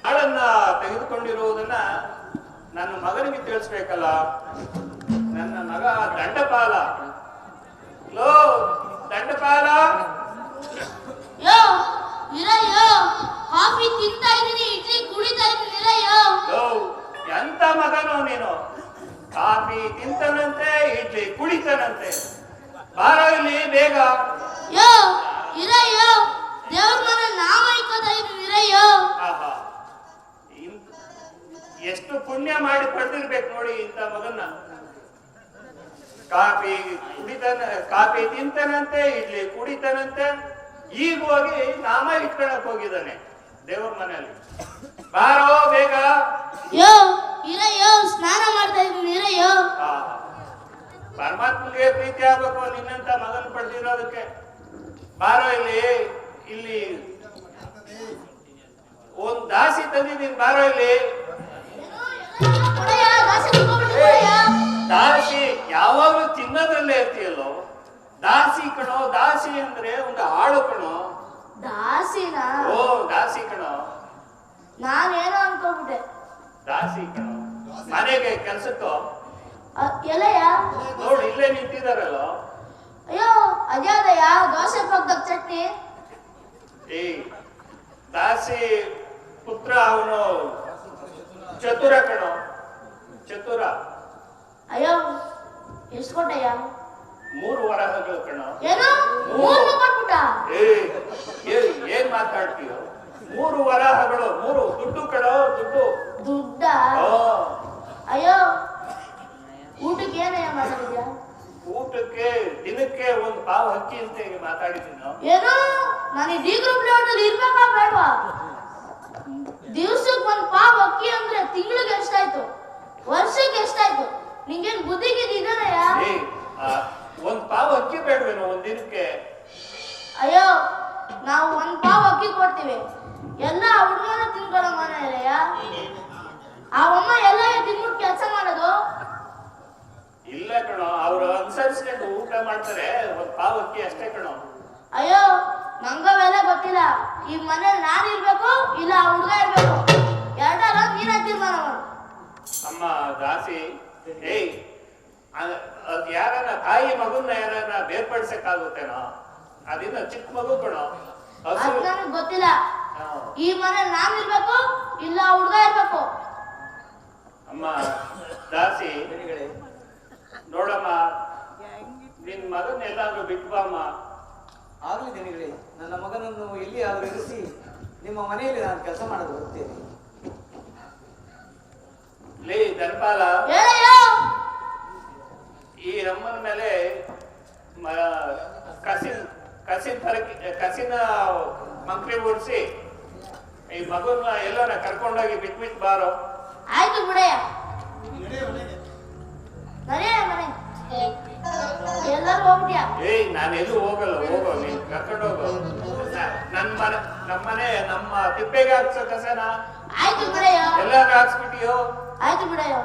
ಆಳನ್ನ ತೆಗೆದುಕೊಂಡಿರುವುದನ್ನ ನನ್ನ ಮಗನಿಗೆ ತಿಳಿಸ್ಬೇಕಲ್ಲ. ನನ್ನ ಮಗ ದಂಡಪಾಲ. ಲೋ ದಂಡಪಾಲ, ಯೋ ಇರಯ್ಯೋ, ಕಾಫಿ ತಿಂತಾ ಇದೀನಿ, ಇಡ್ಲಿ ಕುಡಿತಾ ಇದೀನಿ ಇರಯ್ಯೋ. ಲೋ ಎಂತ ಮಗನೋ ನೀನು? ಕಾಫಿ ತಿಂತನಂತೆ, ಇಡ್ಲಿ ಕುಡಿತನಂತೆ. ಬಾರೋ ಇಲ್ಲಿ ಬೇಗ. ಯೋ ಇರಯ್ಯೋ, ದೇವ್ರ ಮನೆ ನಾಮ ಇಕ್ಕೋತಾ ಇದೀನಿ ಇರಯ್ಯೋ. ಆಹಾ, ಎಷ್ಟು ಪುಣ್ಯ ಮಾಡಿ ಪಡೆದಿರ್ಬೇಕು ನೋಡಿ ಇಂಥ ಮಗನ್ನ. ಕಾಫಿ ಕುಡಿತಾನ, ಕಾಫಿ ತಿಂತಾನಂತೆ, ಇಡ್ಲಿ ಕುಡಿತಾನಂತೆ. ಈಗ ಹೋಗಿ ನಾಮ ಇಟ್ಕೊಳಕ್ ಹೋಗಿದ್ದಾನೆ ದೇವ್ರ ಮನೆಯಲ್ಲಿ. ಬಾರೋ ಬೇಗ. ಯೋ ಇರಯ್ಯೋ, ಸ್ನಾನ ಮಾಡ್ತಾ ಇದೀನಿ ಇರಯ್ಯೋ. ಪರಮಾತ್ಮಗೆ ಪ್ರೀತಿ ಆಗ್ಬೇಕು ನಿನ್ನಂತ ಮಗನ್ ಪಡೆದಿರೋದಕ್ಕೆ. ಬಾರೋ ಇಲ್ಲಿ. ಇಲ್ಲಿ ಒಂದ್ ದಾಸಿ ತಂದಿದ್ದೀನಿ, ಬಾರೋ ಇಲ್ಲಿ. ಕೊಡಯ್ಯ, ದಾಸಿ ತಗೊಂಡ್ಬಿಡು ಕೊಡಯ್ಯ. ದಾಸಿ ಯಾವಾಗ್ಲೂ ತಿನ್ನೋದ್ರಲ್ಲೇ ಇರ್ತೀಯಲ್ಲೋ. ದಾಸಿ ಕಣೋ, ದಾಸಿ ಅಂದ್ರೆ ಒಂದು ಆಳು ಕಣೋ. ದಾಸಿನ ಓ ದಾಸಿ ಕಣೋ, ನಾನೇನೋ ಅನ್ಕೊಂಡ್ಬಿಟ್ಟೆ. ದಾಸಿ ಕಣೋ. ಮನೆಗೆ ಕೆಲ್ಸಕ್ಕೋ ಎಲ್ಲಯ್ಯ? ನೋಡಿ ಇಲ್ಲೇ ನಿಂತಿದಾರಲ್ಲೋ. ಅಯ್ಯೋ ಅದ್ಯಾವ್ದಯ್ಯ, ದೋಸೆ ಪಕ್ಕದ ಚಟ್ನಿ. ಈ ದಾಸಿ ಪುತ್ರ ಅವನು ಚತುರ ಕಣೋ, ಚತುರ. ಅಯ್ಯೋ ಎಷ್ಟು ಕೊಟ್ಟಯ್ಯ? 3 ವರಹಗಳು ಕಣೋ. ಏನು 3 ಕೊಟ್ಬಿಟ್ಟ? ಏನ್ ಮಾತಾಡ್ತೀಯೋ? 3 ವರಹಗಳು, 3 ದುಡ್ಡು ಕಣೋ, ದುಡ್ಡು. ದುಡ್ಡ? ಓ, ಅಯ್ಯೋ ಊಟಕ್ಕೆ ಏನಯ್ಯ ಮಾತಾಡಿದ್ಯಾ? ಊಟಕ್ಕೆ ದಿನಕ್ಕೆ 1 ಪಾವ್ ಅಕ್ಕಿ ಅಂತ ಮಾತಾಡಿದ್ದೀನೋ. ಏನು ನಾನು ಡಿ ಗ್ರೂಪ್ ಲೆವೆಲ್ ಇರ್ಬೇಕಾ ಬೇಡವಾ? ದಿವ್ಸಕ್ಕೆ 1 ಪಾವ್ ಅಕ್ಕಿ ಅಂದ್ರೆ ತಿಂಗಳಿಗೆ ಎಷ್ಟಾಯ್ತು, ವರ್ಷಕ್ಕೆ ಎಷ್ಟಾಯ್ತು? ನಿಂಗೇನ್ ಬುದ್ಧಿಗಿದ್ದೀನಯ್ಯ? 1 ಪಾವ್ ಅಕ್ಕಿ ಬೇಡವೇನೋ ಒಂದ್ ದಿನಕ್ಕೆ? ಅಯ್ಯೋ ನಾವು 1 ಪಾವ್ ಅಕ್ಕಿ ಕೊಡ್ತೀವಿ, ಎಲ್ಲ ಹುಡುಗನ ತಿನ್ಕೊಳ್ಳೋ ಮನೆಯಲ್ಲಯ್ಯ. ಆ ಅಮ್ಮ ಎಲ್ಲ ತಿನ್ಬಿಟ್ಟು ಕೆಲಸ ಮಾಡೋದು? ಇಲ್ಲ ಕಣೋ, ಅವ್ರು ಅನುಸರಿಸ್ಕೊಂಡು ಊಟ ಮಾಡ್ತಾರೆ. 1 ಪಾವ್ ಅಕ್ಕಿ ಅಷ್ಟೇ ಕಣೋ. ಅಯ್ಯೋ ನಂಗವೆಲ್ಲ ಗೊತ್ತಿಲ್ಲ. ಈ ಮನೇಲಿ ನಾನು ಇರ್ಬೇಕು ಇಲ್ಲ ಆ ಹುಡುಗ ಇರ್ಬೇಕು, ಎರಡಲ್ಲ ನೀನೇ ತೀರ್ಮಾನ ಮಾಡು. ಅಮ್ಮ ದಾಸಿ, ಅದ್ ಯಾರನ್ನ ತಾಯಿ ಮಗುನ ಯಾರನ್ನ ಬೇರ್ಪಡಿಸಕ್ಕಾಗುತ್ತೇನೋ? ಅದಿನ್ನ ಚಿಕ್ಕ ಮಗು ಕಣೋ. ಅದ್ ನನಗ್ ಗೊತ್ತಿಲ್ಲ. ಈ ಮನೇಲಿ ನಾನು ಇರ್ಬೇಕು ಇಲ್ಲ ಆ ಹುಡುಗ ಇರ್ಬೇಕು. ಅಮ್ಮ ದಾಸಿ, ನೋಡಮ್ಮ, ನಿನ್ ಮಗನ್ ಎಲ್ಲಾದ್ರೂ ಬಿಟ್ಬಾಮ್ಮ. ಆಗಲಿ ದಿನಗಳೇ, ನನ್ನ ಮಗನನ್ನು ಎಲ್ಲಿ ಆದರೂ ಇರಿಸಿ ನಿಮ್ಮ ಮನೆಯಲ್ಲಿ ನಾನು ಕೆಲಸ ಮಾಡಲು ಬರುತ್ತೇನೆ. ಲೇ ದರ್ಪಾಲ, ಹೇಳಯ್ಯೋ. ಈ ಅಮ್ಮನ ಮೇಲೆ ಕಸಿನ ಮಂಕ್ರಿ ಓಡಿಸಿ ಈ ಮಗುನ ಎಲ್ಲಾರ ಕರ್ಕೊಂಡೋಗಿ ಬಿಟ್ಬಿಟ್ಟು ಬಾರೋ. ಆಯ್ತು ಬಿಡಯ್ಯ, ನಡೆಯ ಮನೆ ಎಲ್ಲರೂ ಹೋಗ್ಬಿಟ್ಯಾ? ನಾನೆಲ್ಲೂ ಹೋಗಲ್ಲ, ಹೋಗೋ ನೀನ್ ಕರ್ಕೊಂಡು ಹೋಗೋ. ನಮ್ಮನೆ ನಮ್ಮ ತಿಪ್ಪೆಗೆ ಹಾಕ್ಸೋ ಕಸನ ಆಯ್ತು ಬಿಡಯ್ಯ. ಎಲ್ಲಾರು ಹಾಕ್ಸ್ಬಿಟ್ಟಿಯೋ? ಆಯ್ತು ಬಿಡಯ್ಯ.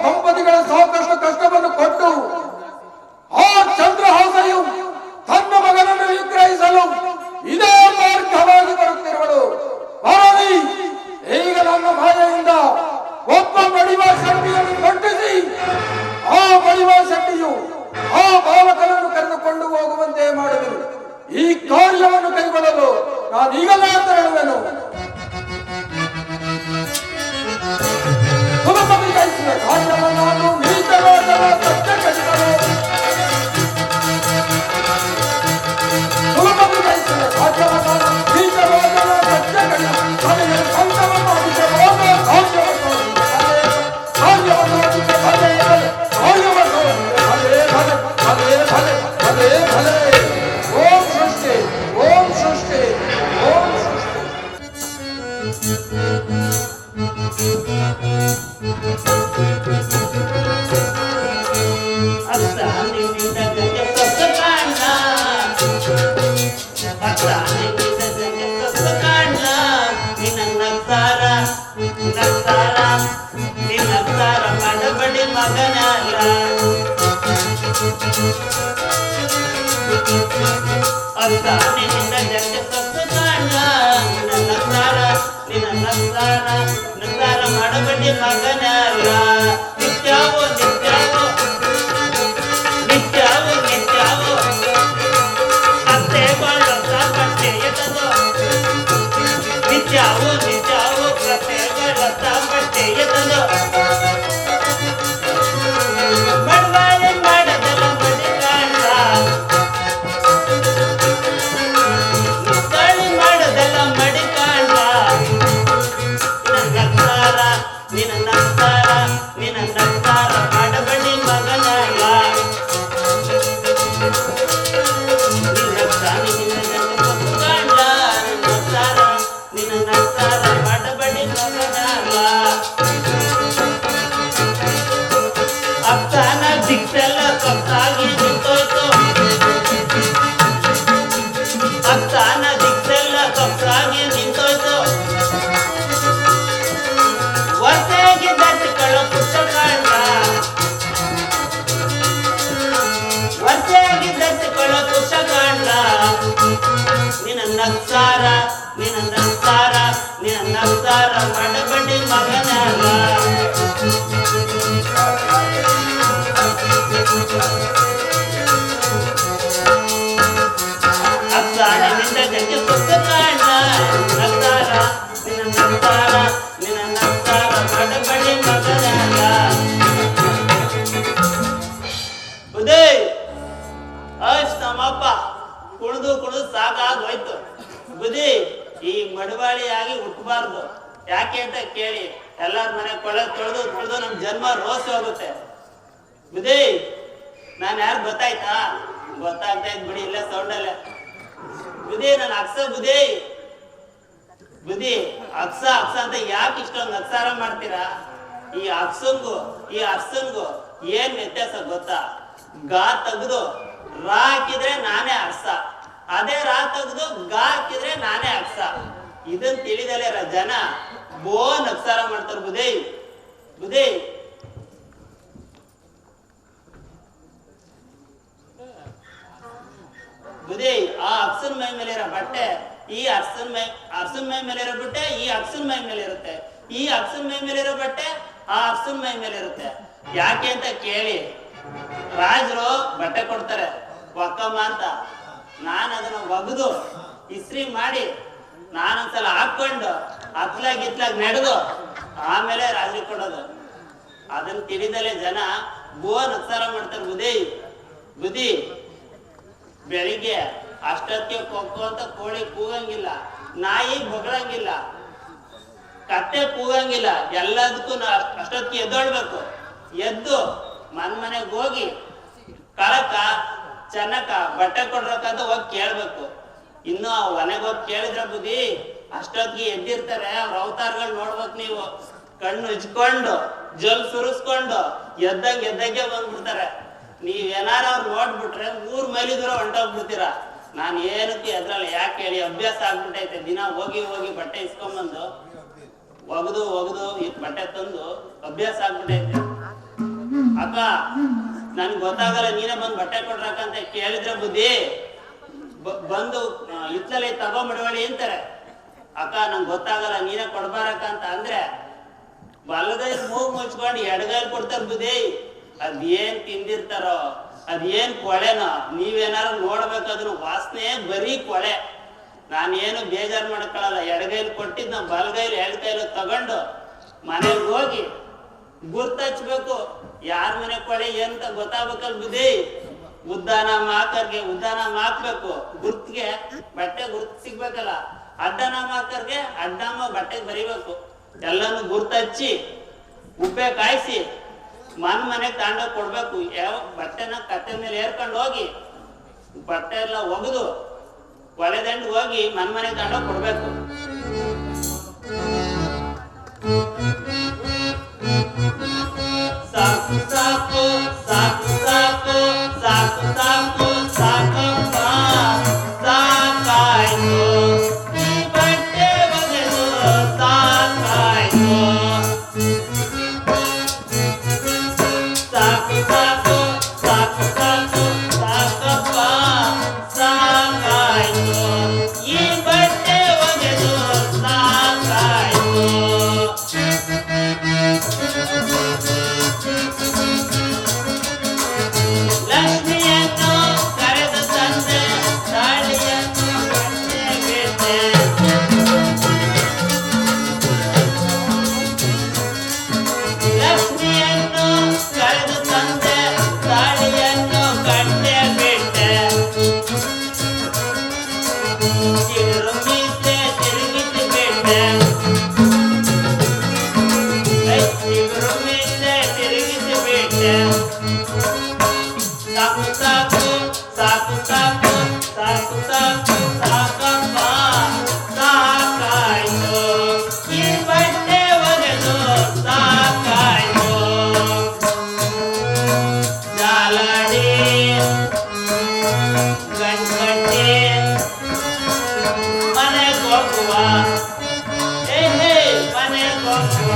ದಂಪತಿಗಳ ಸಾಕಷ್ಟು ಕಷ್ಟವನ್ನು ಕೊಟ್ಟು ಭಲೆ ಭಲೆ ಓಂ ಸೃಷ್ಟಿ ಓಂ ಸೃಷ್ಟಿ ಓಂ ಸೃಷ್ಟಿ. ಮಾಡಬಡಿ ಮಗನಲ್ಲ ನಿನ್ನಿಂದ ಜಗ ಸೊತ್ತು ಕಾಣ ನಿನ್ನ ನಕ್ಸಾರ ಮಾಡಬಡಿ ಮಗನಲ್ಲ ನಿತ್ಯಾವೋ ನಿತ್ಯಾವೋ ನಿತ್ಯಾವೋ ನಿತ್ಯಾವೋ ಅತ್ತೆ ಬಳಸ ಬಟ್ಟೆ ಎತ್ತದೋ ನಿತ್ಯಾವೋ ನಿತ್ಯಾವೋ ಕತೆ ಬಳಸ ಬಟ್ಟೆ ಎತ್ತದೋ ಬಡವಾಳೆ ಮಾಡದಲ್ಲ ಮಡಿ ಕಾಣ ಮುತ್ತಾಳಿ ಮಾಡದಲ್ಲ ಮಡಿ ಕಾಣ ನಿನ್ನ ನಕ್ಸಾರ ಮಾಡಬಡಿ ಮಗನಲ್ಲ ನಿನ್ನ ನಕ್ಸಾರ ಮಾಡಬಡಿ ಮಗನಲ್ಲ ಅಪ್ಪನ ದಿಕ್ಕೆಲ್ಲ ಕಪ್ಪಾಗಿ ನಿಂತೋಯ್ತು ಅಪ್ಪನ ದಿಕ್ಕೆಲ್ಲ ಕಪ್ಪಾಗಿ ನಿಂತೋಯ್ತು ಹೊಸೆಗೆ ದಟ್ಟಗಳು ಪುಸ್ತಕಗಳ ಹೊಸೆಗೆ ದಟ್ಟಗಳು ಪುಸ್ತಕಗಳ ನಿನ್ನ ನಕ್ಸಾರ ಮಾಡಬಡಿ ಮಗನಲ್ಲ ಅಪ್ಸಾನಿಂದ ಜಗ ಸೊತ್ತು ಕಾಣ ನಿನ್ನ ನಕ್ಸಾರ ಮಾಡಬಡಿ ಮಗನಲ್ಲ ಉದಯ್ ಅಷ್ಟ್ ನಮ್ಮಪ್ಪ ಕುಣಿದು ಸಾಕಾಗೋಯ್ತು ಬುದ್ಧಿ ಈ ಮಡವಾಳಿಯಾಗಿ ಹುಟ್ಟಬಾರ್ದು. ಯಾಕೆ ಅಂತ ಕೇಳಿ ಎಲ್ಲಾರ ಮನೆ ತೊಳೆದು ನಮ್ ಜನ್ಮ ರೋಸ್ ಹೋಗುತ್ತೆ. ಬುದ್ಧಿ ನಾನ್ ಯಾರು ಗೊತ್ತಾಯ್ತಾ? ಗೊತ್ತಾಗ್ತಾ ಇದ್ ಬಿಡಿ, ಇಲ್ಲ ಸೌಂಡಲ್ಲೇ. ಬುದ್ಧಿ ನಾನು ಅಕ್ಸ ಬುದ್ಧಿ ಅಕ್ಸ ಅಂತ ಯಾಕೆ ಇಷ್ಟೊಂದು ಅಕ್ಸಾರ ಮಾಡ್ತೀರಾ? ಈ ಅಕ್ಸನ್ಗೂ ಏನ್ ವ್ಯತ್ಯಾಸ ಗೊತ್ತಾ? ಗಾ ತೆಗ್ದು ರಾ ಹಾಕಿದ್ರೆ ನಾನೇ ಅಕ್ಸ, ಅದೇ ರಾ ತೆಗ್ದು ಗಾ ಹಾಕಿದ್ರೆ ನಾನೇ ಅಕ್ಸ. ಇದನ್ ತಿಳಿದಲೇ ಜನ ಬೋನ್ ಅಕ್ಸಾರ ಮಾಡ್ತಾರ. ಬುದ್ಧಿ ಆ ಅಕ್ಸನ್ ಮೈ ಮೇಲೆ ಇರೋ ಬಟ್ಟೆ ಈ ಅರ್ಸನ್ ಮೈ ಮೇಲೆ ಇರೋ ಬಟ್ಟೆ ಈ ಅಕ್ಸನ್ ಮೈ ಮೇಲೆ ಇರುತ್ತೆ. ಈ ಅಕ್ಸನ್ ಮೈ ಮೇಲೆ ಇರೋ ಬಟ್ಟೆ ಆ ಅರ್ಸನ್ ಮೈ ಮೇಲೆ ಇರುತ್ತೆ. ಯಾಕೆ ಅಂತ ಕೇಳಿ, ರಾಜರು ಬಟ್ಟೆ ಕೊಡ್ತಾರೆ ಒಕ್ಕಮ್ಮ ಅಂತ. ನಾನು ಅದನ್ನ ಒಗದು ಇಸ್ತ್ರಿ ಮಾಡಿ ನಾನೊಂದ್ಸಲ ಹಾಕೊಂಡು ಅತ್ಲಾಗ್ ನಡೆದು ಆಮೇಲೆ ರಾಜರಿಗೆ ಕೊಡೋದು. ಅದನ್ನ ತಿಳಿದಲೇ ಜನ ಬೋನ್ ಅಕ್ಸಾರ ಮಾಡ್ತಾರೆ. ಬುದ್ಧಿ ಬೆಳಿಗ್ಗೆ ಅಷ್ಟೊತ್ತಿಗೆ ಕೊಕ್ಕೋ ಅಂತ ಕೋಳಿ ಕೂಗಂಗಿಲ್ಲ, ನಾಯಿ ಬೊಗಳಂಗಿಲ್ಲ, ಕತ್ತೆ ಕೂಗಂಗಿಲ್ಲ. ಎಲ್ಲದಕ್ಕೂ ಅಷ್ಟೊತ್ತಿಗೆ ಎದ್ದೊಳ್ಬೇಕು. ಎದ್ದು ಮನೆಗೆ ಹೋಗಿ ಕಳಕ ಚೆನ್ನಕ ಬಟ್ಟೆ ಕೊಡ್ರಕ್ಕಂತ ಹೋಗಿ ಕೇಳ್ಬೇಕು. ಇನ್ನು ಮನೆಗೆ ಹೋಗಿ ಕೇಳಿದ್ರ ಬುದ್ಧಿ ಅಷ್ಟೊತ್ತಿಗೆ ಎದ್ದಿರ್ತಾರೆ. ಅವ್ರ ಅವತಾರಗಳು ನೋಡ್ಬೇಕು ನೀವು. ಕಣ್ಣು ಉಜ್ಕೊಂಡು ಜಲ್ ಸುರಿಸ್ಕೊಂಡು ಎದ್ದಂಗೆ ಬಂದ್ಬಿಡ್ತಾರೆ. ನೀವೇನಾರು ಅವ್ರು ನೋಡ್ಬಿಟ್ರೆ 3 ಮೈಲಿ ದೂರ ಹೊಂಟೋಗ್ಬಿಡ್ತೀರಾ. ನಾನು ಏನಕ್ಕೆ ಎದ್ರಲ್ಲ, ಯಾಕೆ ಹೇಳಿ, ಅಭ್ಯಾಸ ಆಗ್ಬಿಟ್ಟೈತೆ. ದಿನ ಹೋಗಿ ಬಟ್ಟೆ ಇಸ್ಕೊಂಬಂದು ಒಗದು ಬಟ್ಟೆ ತಂದು ಅಭ್ಯಾಸ ಆಗ್ಬಿಟ್ಟೈತೆ. ಅಕ್ಕ ನನ್ಗೆ ಗೊತ್ತಾಗಲ್ಲ, ನೀನೇ ಬಂದು ಬಟ್ಟೆ ಕೊಡ್ರಕ್ಕಂತ ಕೇಳಿದ್ರೆ ಬುದ್ಧಿ ಬಂದು ಇತ್ತಲೇ ತಗೊಂಬಿಡವಳಿ ಅಂತಾರೆ. ಅಕ್ಕ ನಂಗೆ ಗೊತ್ತಾಗಲ್ಲ, ನೀನೇ ಕೊಡ್ಬಾರಕ್ಕ ಅಂತ ಅಂದ್ರೆ ಬಲಗೈ ಮೂಗ್ ಮುಚ್ಕೊಂಡು ಎಡಗೈಲಿ ಕೊಡ್ತಾರ. ಬುದ್ಧಿ ಅದೇನ್ ತಿಂದಿರ್ತಾರೋ, ಅದೇನ್ ಕೊಳೆನೋ ನೀವೇನಾರು ನೋಡ್ಬೇಕಾದ್ರು ವಾಸನೆ ಬರೀ ಕೊಳೆ. ನಾನೇನು ಬೇಜಾರು ಮಾಡ್ಕೊಳ್ಳಲ್ಲ. ಎಡಗೈಲಿ ಕೊಟ್ಟಿದ್ ನಾವು ಬಲಗೈಲಿ 2 ಕೈಲಿ ತಗೊಂಡು ಮನೆಗೆ ಹೋಗಿ ಗುರ್ತಚ್ಬೇಕು. ಯಾರ ಮನೆ ಕೊಳೆ ಏನಂತ ಗೊತ್ತಾಗ್ಬೇಕಲ್ಲ ಬುದ್ಧಿ. ಉದ್ದಾನಾಮ ಹಾಕ್ಬೇಕು. ಗುರ್ತಿಗೆ ಬಟ್ಟೆ ಗುರ್ತು ಸಿಗ್ಬೇಕಲ್ಲ. ಅಡ್ಡನಾಮ ಹಾಕರ್ಗೆ ಅಡ್ಡನಾಮ ಬಟ್ಟೆಗೆ ಬರಿಬೇಕು. ಎಲ್ಲಾನು ಗುರ್ತಚ್ಚಿ ಉಪ್ಪೆ ಕಾಯಿಸಿ ಮನೆಗೆ ತಗೊಂಡೋಗಿ ಕೊಡ್ಬೇಕು. ಯಾವ ಬಟ್ಟೆನ ಕತ್ತೆ ಮೇಲೆ ಏರ್ಕೊಂಡು ಹೋಗಿ ಬಟ್ಟೆ ಎಲ್ಲ ಒಗೆದು ಒಳೆದಂಡು ಹೋಗಿ ಮನೆ ತಗೊಂಡು ಕೊಡ್ಬೇಕು. ಸಾಕು ಸಾಕು ಸಾಕು ಸಾಕು ಸಾಕು ಸಾಕು ಸಾಕಪ್ಪ ಸಾಕಾಯ್ತು ಈ ಬಟ್ಟೆ ಒಗೆದು ಸಾಕಾಯ್ತು. ಸಾಕು ಸಾಕು ಸಾಕು ಸಾಕು ಸಾಕಪ್ಪ ಸಾಕಾಯ್ತು ಈ ಬಟ್ಟೆ ಒಗೆದು ಸಾಕಾಯ್ತು. ಲಕ್ಷ್ಮಿಯನ್ನು ಕರೆದು ತಂದೆ ತಾಳಿಯನ್ನು ಗಂಟೆ ಬಿಟ್ಟೆ. ಲಕ್ಷ್ಮಿಯನ್ನು ಕರೆದು ತಂದೆ ತಾಳಿಯನ್ನು ಗಂಟೆ ಬಿಟ್ಟೆ. ಚಿಗುರು ಮೀಸೆ ತಿರುಗಿಸಿ ಬಿಟ್ಟೆ. ಚಿಗುರು ಮೀಸೆ ತಿರುಗಿಸಿ ಬಿಟ್ಟೆ. ಸಾಕು ಸಾಕು ಸಾಕು ಸಾಕು ಸಾಕು ಸಾಕು ಸಾಕಪ್ಪ ಸಾಕಾಯ್ತು ಈ ಬಟ್ಟೆ ಒಗೆದು ಸಾಕಾಯ್ತು. ಜಾಲಡಿ ಗಂಟೆ ಮನೆಗೆ ಹೋಗುವ ಮನೆಗೆ ಹೋಗುವ.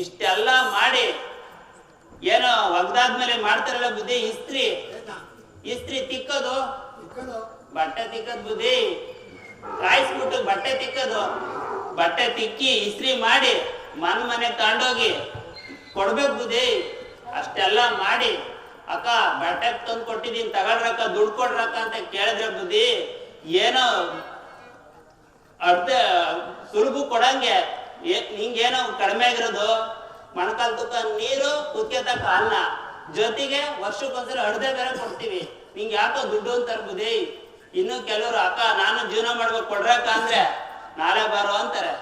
ಇಷ್ಟೆಲ್ಲ ಮಾಡಿ ಏನೋ ಒಗ್ದಾದ್ಮೇಲೆ ಮಾಡ್ತಾರಲ್ಲ ಬುದ್ಧಿ, ಇಸ್ತ್ರಿ ತಿಕ್ಕೋದು, ಬಟ್ಟೆ ತಿಕ್ಕದ್ ಬುದ್ಧಿ, ಕಾಯಿಸ್ಬಿಟ್ಟು ಬಟ್ಟೆ ತಿಕ್ಕದು, ಬಟ್ಟೆ ತಿಕ್ಕಿ ಇಸ್ತ್ರಿ ಮಾಡಿ ಮನೆ ತಗೊಂಡೋಗಿ ಕೊಡ್ಬೇಕು ಬುದ್ಧಿ. ಅಷ್ಟೆಲ್ಲ ಮಾಡಿ ಅಕ್ಕ ಬಟ್ಟೆ ತಂದು ಕೊಟ್ಟಿದ್ದೀನಿ ತಗೊಳ್ರಕ್ಕ ದುಡ್ಡು ಕೊಡ್ರಕ್ಕ ಅಂತ ಕೇಳಿದ್ರೆ ಬುದ್ಧಿ ಏನೋ ಅರ್ಧ ಸುಲಭ ಕೊಡಂಗೆ ನಿಂಗೇನೋ ಕಡಿಮೆ ಆಗಿರೋದು ಮೊಣಕಾಲ್ ತುಕ್ಕ ನೀರು ಕುಕ್ಕೆ ತಕ್ಕ ಅನ್ನ ಜೊತೆಗೆ ವರ್ಷಕ್ಕೊಂದ್ಸಲ ಅಡ್ದೆ ಬೇರೆ ಕೊಡ್ತೀವಿ, ನಿಂಗೆ ಯಾಕೋ ದುಡ್ಡು ಅಂತಾರ ಬುದ್ಧಿ. ಇನ್ನು ಕೆಲವರು ಅಕ್ಕ ನಾನು ಜೀವನ ಮಾಡ್ಬೇಕು ಕೊಡ್ರಕ್ಕ ಅಂದ್ರೆ ನಾಳೆ ಬಾರೋ ಅಂತಾರೆ,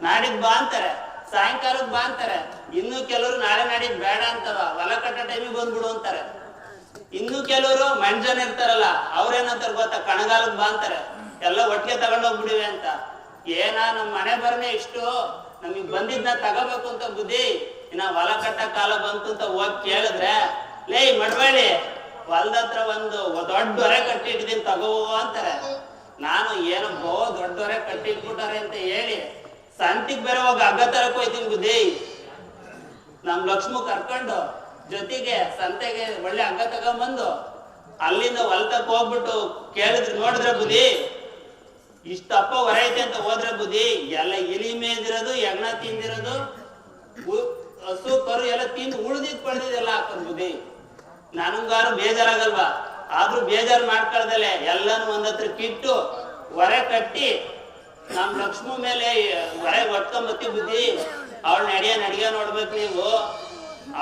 ನಾಡಿದ್ ಬಾ ಅಂತಾರೆ, ಸಾಯಂಕಾಲಕ್ಕೆ ಬಾ ಅಂತಾರೆ. ಇನ್ನು ಕೆಲವರು ನಾಳೆ ನಾಡಿದ್ ಬೇಡ ಅಂತವ, ಹೊಲ ಕಟ್ಟ ಟೈಮಿಗೆ ಬಂದ್ಬಿಡು ಅಂತಾರೆ. ಇನ್ನು ಕೆಲವರು ಮಂಜನ್ ಇರ್ತಾರಲ್ಲ ಅವ್ರೇನಂತಾರ ಗೊತ್ತಾ, ಕಣಗಾಲಕ್ ಬಾ ಅಂತಾರೆ, ಎಲ್ಲ ಒಟ್ಟಿಗೆ ತಗೊಂಡೋಗ್ಬಿಡಿವೆ ಅಂತ. ಏನ ನಮ್ ಮನೆ ಬರನೆ ಇಷ್ಟು ನಮಗ್ ಬಂದಿದ್ನ ತಗೋಬೇಕು ಅಂತ ಬುದ್ಧಿ. ಇನ್ನ ಹೊಲ ಕಟ್ಟ ಕಾಲ ಬಂತು ಅಂತ ಹೋಗಿ ಕೇಳಿದ್ರೆ ಲೇ ಮಡ್ಬೇಡಿ ಹೊಲ್ದತ್ರ ಒಂದು ದೊಡ್ಡ ಹೊರೆ ಕಟ್ಟಿಟ್ಟಿದ್ದೀನಿ ತಗೋ ಅಂತಾರೆ. ನಾನು ಏನೋ ದೊಡ್ಡ ಹೊರೆ ಕಟ್ಟಿಟ್ಬಿಟ್ಟಾರೆ ಅಂತ ಹೇಳಿ ಸಂತಿಗ್ ಬೇರೆ ಹೋಗಿ ಹಗ್ಗ ತರಕ್ ಹೋಯ್ತೀನಿ ಬುದ್ಧಿ. ನಮ್ ಲಕ್ಷ್ಮು ಕರ್ಕೊಂಡು ಜೊತೆಗೆ ಸಂತೆಗೆ ಒಳ್ಳೆ ಹಗ್ಗ ತಗೊಂಬಂದು ಅಲ್ಲಿಂದ ಹೊಲ್ತಕ್ ಹೋಗ್ಬಿಟ್ಟು ಕೇಳಿದ್ರೆ ನೋಡಿದ್ರೆ ಬುದ್ಧಿ ಇಷ್ಟಪ್ಪ ಹೊರ ಐತೆ ಅಂತ ಹೋದ್ರೆ ಬುದ್ಧಿ ಎಲ್ಲ ಇಲಿ ಮೇದಿರೋದು, ಎಗ್ನ ತಿಂದಿರೋದು, ಹಸು ಕರು ಎಲ್ಲ ತಿಂದು ಉಳ್ದಿದ್ ಪಡೆದಿದ್ದೆಲ್ಲ ಹಾಕೋದು ಬುದ್ಧಿ. ನನಗಾರು ಬೇಜಾರಾಗಲ್ವಾ, ಆದ್ರೂ ಬೇಜಾರು ಮಾಡ್ಕೊಳ್ದಲೆ ಎಲ್ಲಾನು ಒಂದತ್ರ ಕಿಟ್ಟು ಹೊರೆ ಕಟ್ಟಿ ನಮ್ ಲಕ್ಷ್ಮ ಮೇಲೆ ಹೊರೆ ಒಟ್ಕೊಂಬತ್ತಿ ಬುದ್ಧಿ. ಅವಳ ನಡಿಗೆ ನೋಡ್ಬೇಕು ನೀವು,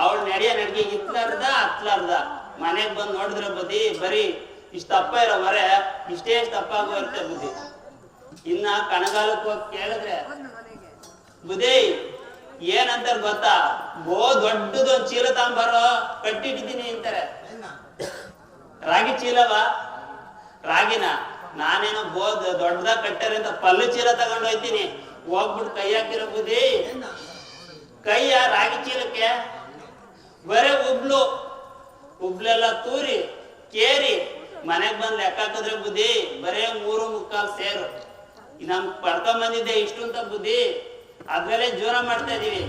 ಅವಳ ನಡಿಗೆ ಇತ್ಲಾರ್ದ ಹತ್ಲಾರ್ದ ಮನೆಗ್ ಬಂದ್ ನೋಡಿದ್ರೆ ಬುದ್ಧಿ ಬರೀ ಇಷ್ಟಪ್ಪ ಇರೋ ಹೊರೆ ಇಷ್ಟೇ ದಪ್ಪ ಆಗೋ ಇರುತ್ತೆ ಬುದ್ಧಿ. ಇನ್ನ ಕಣಗಾಲಕ್ಕೆ ಹೋಗಿ ಕೇಳಿದ್ರೆ ಬುದ್ಧಿ ಏನಂತಾರ ಗೊತ್ತಾ, ದೊಡ್ಡದೊಂದ್ ಚೀಲ ತಗೊಂಬಾರೋ ಕಟ್ಟಿಟ್ಟಿದ್ದೀನಿ ಅಂತಾರೆ. ರಾಗಿ ಚೀಲವ ರಾಗಿನ ನಾನೇನೋ ದೊಡ್ಡದಾಗ ಕಟ್ಟಾರೆ ಅಂತ ಪಲ್ಲು ಚೀಲ ತಗೊಂಡು ಹೋಯ್ತೀನಿ. ಹೋಗ್ಬಿಟ್ಟು ಕೈ ಹಾಕಿರೋ ಬುದ್ಧಿ, ಕೈಯ ರಾಗಿ ಚೀಲಕ್ಕೆ ಬರೇ ಉಬ್ಲೆಲ್ಲ ತೂರಿ ಕೇರಿ ಮನೆಗ್ ಬಂದ್ ಲೆಕ್ಕ ಹಾಕಿದ್ರೆ ಬುದ್ಧಿ ಬರೇ 3.25 ಸೇರು. ನಮ್ ಪಡ್ಕೊಂಡ್ ಬಂದಿದ್ದೆ ಇಷ್ಟು ಅಂತ ಬುದ್ಧಿ, ಅದ್ರಲ್ಲೇ ಜೀವನ ಮಾಡ್ತಾ ಇದೀವಿ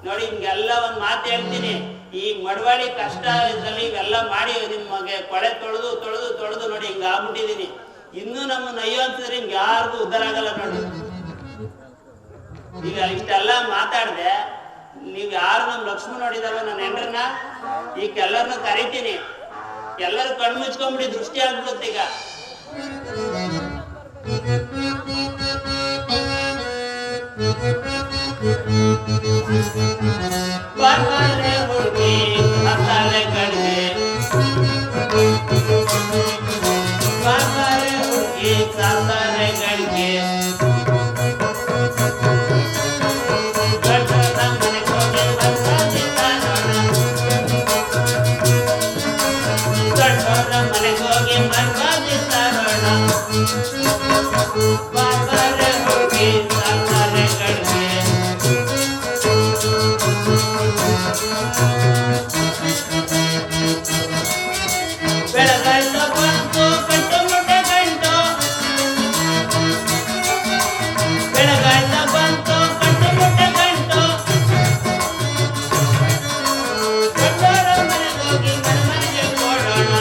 ನೋಡಿ. ಹಿಂಗೆಲ್ಲ ಒಂದ್ ಮಾತು ಹೇಳ್ತೀನಿ, ಈ ಮಡವಾಡಿ ಕಷ್ಟ ಇದ್ರಲ್ಲಿ ಇವೆಲ್ಲ ಮಾಡಿ ನಿಮಗೆ ಕೊಳೆ ತೊಳೆದು ತೊಳೆದು ತೊಳೆದು ನೋಡಿ ಹಿಂಗ ಆಗ್ಬಿಟ್ಟಿದೀನಿ. ಇನ್ನೂ ನಮ್ಮನ್ನ ಅಯ್ಯೋ ಅಂತಂದ್ರೆ ಹಿಂಗ ಯಾರಿಗೂ ಉದ್ಧಾರ ಆಗಲ್ಲ ನೋಡಿ. ಈಗ ಇಷ್ಟೆಲ್ಲ ಮಾತಾಡ್ದೆ, ನೀವ್ ಯಾರು ನಮ್ ಲಕ್ಷ್ಮಣ ನೋಡಿದಾವ ನನ್ನ ಹೆಂಡ್ರನ್ನ ಈಗ ಎಲ್ಲರನ್ನ ಕರಿತೀನಿ, ಎಲ್ಲರೂ ಕಣ್ಣು ಮುಚ್ಕೊಂಡ್ಬಿಡಿ ದೃಷ್ಟಿ ಆಗ್ಬಿಡುತ್ತೆ. ಈಗ ಬರ್ತಾರೆ ಹುಡುಗಿ ಹತ್ತಾಲೆ ಕಡಿಮೆ, ಬರ್ತಾರೆ ಹುಡುಗಿ ಸಾತಾರೆ ಗಡಿಗೆ, ಗಂಡನ ಮನೆಗೆ ಹೋಗಿ ಬರ್ತಾನೆ ನೋಡ. ಮರ್ವಾದಿ ತಾರೋಣ ಬಾಬಾರೆ ಹುಡುಗಿ ಸಾಕಾರೆ ಕಡಿಮೆ ಬೆಳಗಲ್ಲ ಬಂತು ಕಟ್ಟು ಮುಟ್ಟೆ ಗಂಟು ಬೆಳಗಲ್ಲ ಬಂತು ಕಟ್ಟು ಮುಟ್ಟೆ ಗಂಟು ದೊಡ್ಡವರ ಮನೆಗೆ ಹೋಗಿ ಮನೆಗೆ ಕೊಡೋಣ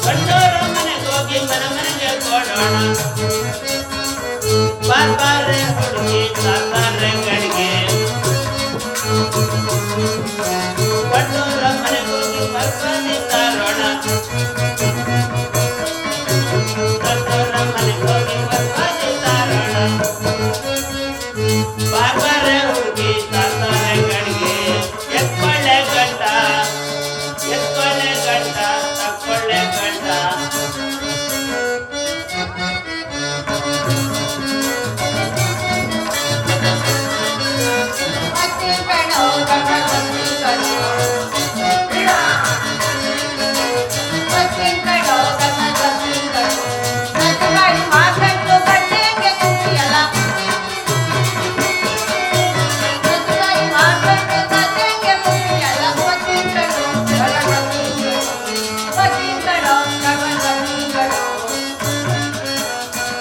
ದೊಡ್ಡವರ ಮನೆಗೆ ಹೋಗಿ ಮನೆಗೆ ಕೊಡೋಣ ಬಾರ್ಬಾರೆ ಹುಡುಗಿ ಸಾಕಾರೆ ಗಡಿಗೆ ದೊಡ್ಡವರ ಮನೆಗೆ ಹೋಗಿ ಮರ್ವಾದಿ ತಾರೋಣ ದೊಡ್ಡವರ ಮನೆಗೆ ಹೋಗಿ ಮರ್ವಾದಿ ತಾರೋಣ ಬಾರ್ಬಾರೆ ಹುಡುಗಿ ಸಾಕಾರೆ ಗಡಿಗೆ ಎತ್ಕೊಳ್ಳೆ ಗಂಟ ತಕ್ಕೊಳ್ಳೆ ಗಂಟ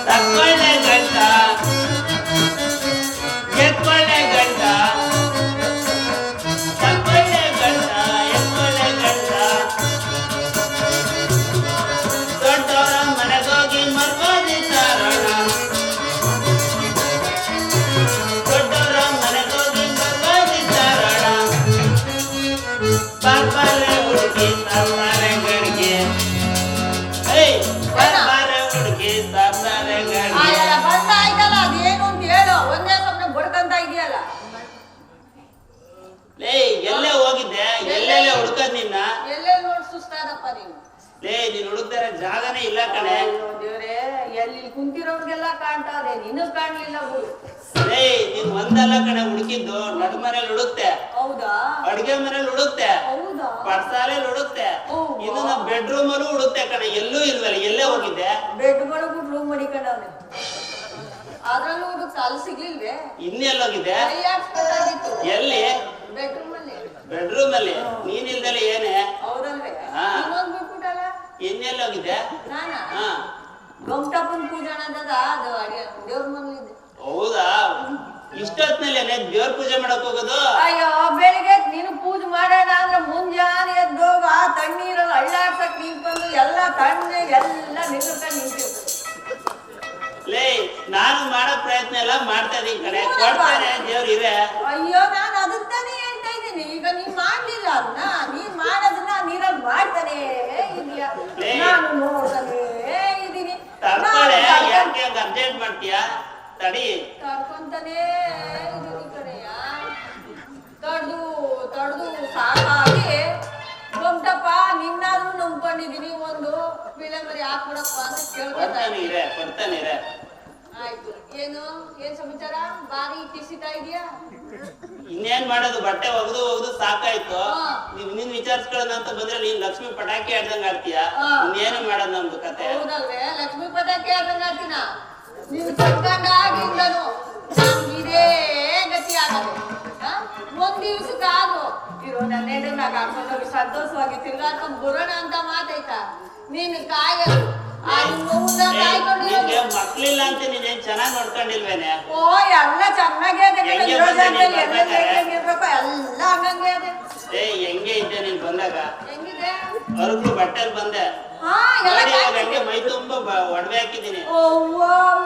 ತಕ್ಕೊಳ್ಳೆ ಗಂಟ ಎತ್ಕೊಳ್ಳೆ ಗಂಟ ತಕ್ಕೊಳ್ಳೆ ಗಂಟ ಎತ್ಕೊಳ್ಳೆ ಗಂಟ ದೊಡ್ಡವರ ಮನೆಗೋಗಿ ಮರ್ವಾದಿ ತಾರೋಣ ದೊಡ್ಡವರ ಮನೆಗೋಗಿ ಮರ್ವಾದಿ ತಾರೋಣ ಬಾರ್ಬಾರೆ ಹುಡುಗಿ ಸಾಕಾರೆ ಗಡಿಗೆ ಬಾರ್ಬಾರೆ ಹುಡುಗಿ ಸಾಕಾರೆ ಗಡಿಗೆ ಬಂದಾಯ್ತಲ್ಲ ಅದೇನು ಅಂತ ಹೇಳು ಒಂದೇ ಸಮಯ ಬಡ್ಕಂತ ಇದೆಯಲ್ಲ ಲೇ ಎಲ್ಲೇ ಹೋಗಿದ್ದೆ ಎಲ್ಲೆಲ್ಲ ಹುಡುಕದ್ ನಿನ್ನ ಎಲ್ಲೆಲ್ಲಿ ನೋಡಿ ಸುಸ್ತಾದಪ್ಪ ನೀನು ಲೇ ನೀನ್ ಹುಡುಕ್ತಾರೆ ಜಾಗನೇ ಇಲ್ಲ ಕಣೆ ಅಯ್ಯೋ ದೇವ್ರೇ ಎಲ್ಲಿ ಕುಂತಿರೋರ್ಗೆಲ್ಲ ಕಾಣ್ತಾದೆ ನಿನಗ್ ಕಾಣ್ಲಿಲ್ಲ ಬಿಡು ಲೇ ನೀನ್ ಒಂದಲ್ಲ ಕಣೆ ಹುಡುಕಿದ್ದು ನಡುಮನೇಲಿ ಹುಡುಕ್ತೆ ಹೌದಾ ಅಡ್ಗೆ ಮನೇಲಿ ಹುಡುಕ್ತೆ ಹೌದಾ ಪಡ್ಸಾಲೆಯಲ್ಲಿ ಹುಡುಕ್ತೆ ಹೌದಾ? ಇನ್ನು ನಾ ಬೆಡ್ರೂಮ್ ಅಲ್ಲೂ ಹುಡುಕ್ತೆ ಕಣೆ ಎಲ್ಲೂ ಇಲ್ವಲ್ಲ ಎಲ್ಲೇ ಹೋಗಿದ್ದೆ ಬೆಡ್ ಮಡಗ್ಬಿಟ್ಟು ರೂಮ್ ಮಡಿಕೊಂಡವ್ನೆ ಅದ್ರಲ್ಲೂ ಹುಡುಕ್ ಸಾಲು ಸಿಗ್ಲಿಲ್ವೇ ಇನ್ನೆಲ್ಲ ಹೋಗಿದ್ದೆ ಕೈ ಹಾಕ್ಸ್ಬೇಕಾಗಿತ್ತು ಎಲ್ಲಿ ಬೆಡ್ರೂಮ್ ಅಲ್ಲಿ ಬೆಡ್ರೂಮ್ ಅಲ್ಲಿ ನೀನಿಲ್ದಲೆ ಏನೇ ಹೌದಲ್ವೇ ಹಾ. ಇನ್ನೊಂದ್ ಬಿಟ್ಬಿಟ್ಟಲ್ಲ ಇನ್ನೆಲ್ಲ ಹೋಗಿದ್ದೆ ನಾನಾ ಹಾ ಗಂಟಪ್ಪನ್ ಪೂಜಾಣ ಅಂತದ ಅದು ದೇವ್ರ ಮನೇಲಿದೆ ಹೌದಾ ಇಷ್ಟೊತ್ನಲ್ಲೇನೆ ದೇವ್ರ ಪೂಜೆ ಮಾಡಕ್ ಹೋಗೋದು ಅಯ್ಯೋ ಬೆಳಿಗ್ಗೆ ನೀನು ಪೂಜೆ ಮಾಡೋಣ ಅಂದ್ರೆ ಮುಂಜಾನೆ ಎದ್ದೋಗ ತಣ್ಣೀರಲ್ಲಿ ಅಳ್ಳಾಡ್ಸಕ್ ನಿಂತ್ಕೊಂಡು ಎಲ್ಲ ತಣ್ಣಗೆ ಎಲ್ಲ ನಿಂತ್ಕೊಂಡು ನಿಂತಿರ್ತದೆ ಲೇ ನಾನು ಮಾಡೋ ಪ್ರಯತ್ನ ಎಲ್ಲ ಮಾಡ್ತಾ ಇದೀನಿ ಕಣೆ ಕೊಡ್ತಾನೆ ದೇವ್ರ ಇವೆ ಅಯ್ಯೋ ನಾನು ಅದನ್ನ ತಾನೇ ಹೇಳ್ತಾ ಇದ್ದೀನಿ ಈಗ ನೀನ್ ಮಾಡ್ಲಿಲ್ಲ ಅದನ್ನ ನೀನ್ ಮಾಡೋದನ್ನ ನೀರಲ್ಲಿ ಮಾಡ್ತಾನೆ ಇದೀಯ ಏ. ನಾನು ನೋಡ್ತಾನೆ ಇದೀನಿ ತಡ್ಕೊಳೆ ಯಾಕೆ ಹಂಗ ಅರ್ಜೆಂಟ್ ಮಾಡ್ತೀಯಾ ತಡಿ ತಡ್ಕೊಂತಾನೆ ಇದೀನಿ ಕಡೆಯ ತಡ್ದು ತಡ್ದು ಸಾಕಾಗಿ ಗೊಮ್ಟಪ್ಪ ನಿನ್ನಾದ್ರೂ ನಂಬ್ಕೊಂಡಿದೀನಿ ಒಂದು ಪಿಳೆ ಮರಿ ಹಾಕ್ಬಿಡಪ್ಪ ಅಂತ ಕೇಳ್ಕೊತಾ ಕೊಡ್ತಾನೆ ಇದ್ದೀನಿ. ಇರೆ ಕೊಡ್ತಾನೆ ಇರೆ ಆಯ್ತು ಏನ್ ಸಮಾಚಾರ ಬಾರಿ ಕಿಸಿತಾ ಇದೀಯಾ ಇನ್ನೇನ್ ಮಾಡೋದು ಬಟ್ಟೆ ಒಗ್ದು ಒಗ್ದು ಸಾಕಾಯ್ತು ಹಾ. ನಿನ್ ವಿಚಾರಿಸ್ಕೊಳ್ಳೋಣ ಅಂತ ಬಂದ್ರೆ ನೀನ್ ಲಕ್ಷ್ಮಿ ಪಟಾಕಿ ಆಡ್ದಂಗ ಆಡ್ತೀಯ ಹಾ. ಇನ್ನೇನು ಮಾಡೋದು ನಮ್ದು ಕತೆ ಹೌದಲ್ವೇ ಲಕ್ಷ್ಮೀ ಪಟಾಕಿ ಆದಂಗ ಆಡ್ತೀನ ನೀವು ಕಟ್ಕೊಂಡಾಗಿಂದನು ಇದೇ ಗತಿ ಆಗದೆ ಒಂದ್ ದಿವ್ಸಕ್ಕಾಗು ಇರೋ ನನ್ನ ಹೆಣ್ಣನ್ನ ಕರ್ಕೊಂಡೋಗಿ ಸಂತೋಷವಾಗಿ ತಿರ್ಗಾಡ್ಕೊಂಡ್ ಬರೋಣ ಅಂತ ಮಾತೈತಾ ನೀನು ಕಾಯಲು ಆ ನೋವನ್ನ ಕಾಯ್ಕೊಂಡಿರೋದು ನಿನ್ಗೆ ಮಕ್ಳಿಲ್ಲ ಅಂತ ನೀನೇನ್ ಚೆನ್ನಾಗ್ ನೋಡ್ಕೊಂಡಿಲ್ವೇನೆ ಓ ಎಲ್ಲ ಚೆನ್ನಾಗೇ ಇದೆ ಕಣೆ, ಹೆಂಗೆ ಇರೋ ಬಂದೆ ನೀನ್ ಜಾಗದಲ್ಲಿ ಎಲ್ಲ ಬರ್ಬೇಕಾದ್ರೆ? ಹೆಂಗಿರ್ಬೇಕು ಎಲ್ಲ ಹಂಗಂಗೆ ಇದೆ ಹೆಂಗೆ ಇದ್ದೆ ನೀನ್ ಬಂದಾಗ ಹೆಂಗಿದೆ ಹೊರಗ್ಲು ಬಟ್ಟೆಲ್ ಬಂದೆ ಹಾ ಎಲ್ಲ ನೋಡಿ ಇವಾಗ ಕಾಯ್ತಿದೆ. ಹಂಗೆ ಮೈ ತುಂಬಾ ಒಡವೆ ಹಾಕಿದೀನಿ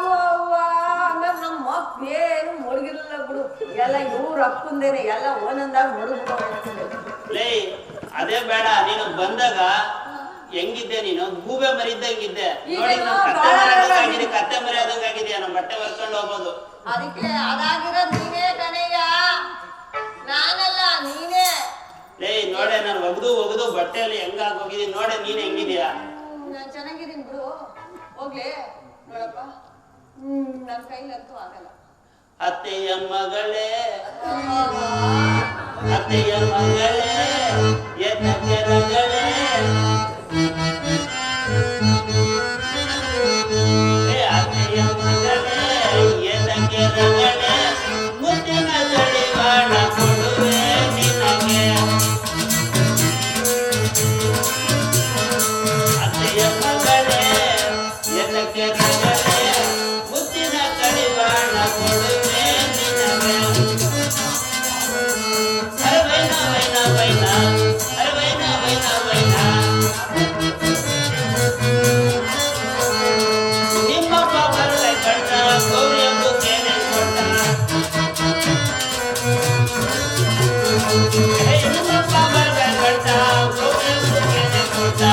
ಹಂಗಾರೆ ನಮ್ಮ ಮಕ್ಳು ಏನು ಮುಳುಗಿರಲಿಲ್ಲ ಬಿಡು ಎಲ್ಲ ಇವ್ರ ಅಪ್ಪಂದೇನೆ ಎಲ್ಲ ಒಂದೊಂದಾಗ ಮುಳುಗ್ಬಿಟ್ಟು ಲೇ ಅದೇ ಬೇಡ ನೀನು ಬಂದಾಗ ಹೆಂಗಿದ್ದೆ ನೀನು ಗೂಬೆ ಮರಿದ್ದಂಗಿದ್ದೆ ಈಗ ನೋಡಿ ಏನೋ ನಾನ್ ಕತ್ತೆ ಬಾಳ ಮರಿಯಾದಂಗಾಗಿದೆ ಕತ್ತೆ ಮರಿಯಾದಂಗಾಗಿದ್ಯಾ ನಮ್ ಬಟ್ಟೆ ಹೊರ್ಕೊಂಡು ಹೋಗ್ಬೋದು ಅದಕ್ಕೆ ಅದಾಗಿರೋದ್ ನೀನೇ ಕಣಯ್ಯ ನಾನಲ್ಲ ನೀನೇ ಲೇ ನೋಡೆ ನಾನು ಒಗ್ದು ಒಗ್ದು ಬಟ್ಟೆಯಲ್ಲಿ ಹೆಂಗಾಗ್ ಹೋಗಿದೀನಿ ನೋಡೆ ನೀನ್ ಹೆಂಗಿದ್ಯಾ ನಾನ್ ಚೆನ್ನಾಗಿದ್ದೀನಿ ಬಿಡು ಹೋಗ್ಲಿ ನೋಡಪ್ಪ ನನ್ ಕೈಲಂತೂ ಆಗಲ್ಲ ಅತ್ತೆಯ ಮಗಳೇ ಅತ್ತೆಯ ಮಗಳೇ ಏತಕ್ಕೆ ರಗಳೆ ಅತ್ತೆಯ ಮಗಳೇ ಏತಕ್ಕೆ ರಗಳೆ ಮುದ್ದಿನ ತಡಿವಾಣ ಕೊಡುವೆ ನಿನಗೆ ಅತ್ತೆಯ ಮಗಳೇ ಏತಕ್ಕೆ ರಗಳೆ ಮುದ್ದಿನ ಕಡಿವಾಣ ಕೊಡುವೆ ನಿನಗೆ ಅರವೈನ ವೈನ ವೈನ ಅರವೈನ ವೈನ ವೈನ ನಿಮ್ಮಪ್ಪ ಬರಲೆ ಕಣ್ಣ ಗೌರಿಯಂಬು ಕೇನೆ ಕೊಟ್ಟ ನಿಮ್ಮಪ್ಪ ಬರಲೆ ಕಣ್ಣ ಗೌರಿಯಂಬು ಕೇನೆ ಕೊಟ್ಟ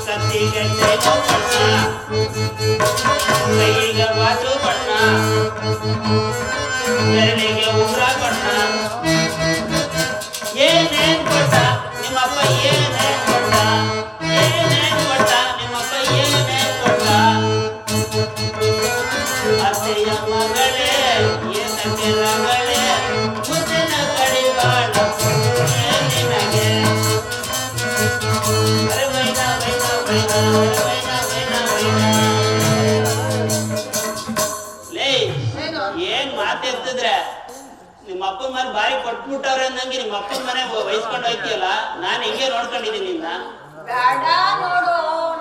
ಕತ್ತಿಗೆ ಚೈನು ಬಣ್ಣ ಕೈಗೆ ಬಾಜು ಬಣ್ಣ ಬೆರಳಿಗೆ ಉಂಗ್ರ ಬಣ್ಣ ಏನೇನ್ ಕೊಟ್ಟ ನಿಮ್ಮಪ್ಪ ಏನೇನ್ ಕೊಟ್ಟ ಏನೇನ್ ಕೊಟ್ಟ ನಿಮ್ಮಪ್ಪ ಏನೇನ್ ಕೊಟ್ಟ ಅತ್ತೆಯ ಮಗಳೇ ಏತಕ್ಕೆ ರಗಳೆ ಮುದ್ದಿನ ಕಡಿವಾಣ ಕೊಡುವೆ ನಿನಗೆ ಅರೆ ವೈನ ವೈನ ವೈನ ವೈನ ವೈನ ವೈನ ಲೇ ಏನ್ ಮಾತಾಡ್ತಿದ್ರೆ ನಿಮ್ಮ ಅಪ್ಪನ ಮನೆ ಬಾರಿ ಕೊಟ್ಬಿಟ್ಟವ್ರೆ ಅನ್ನಂಗೆ ನಿಮ್ಮ ಅಪ್ಪನ ಮನೆ ವಹಿಸ್ಕೊಂಡು ಹೋಯ್ತಿಯಲ್ಲ ನಾನ್ ಹಿಂಗೆ ನೋಡ್ಕೊಂಡಿದ್ದೀನಿ ನಿನ್ನ ಬೇಡ ನೋಡು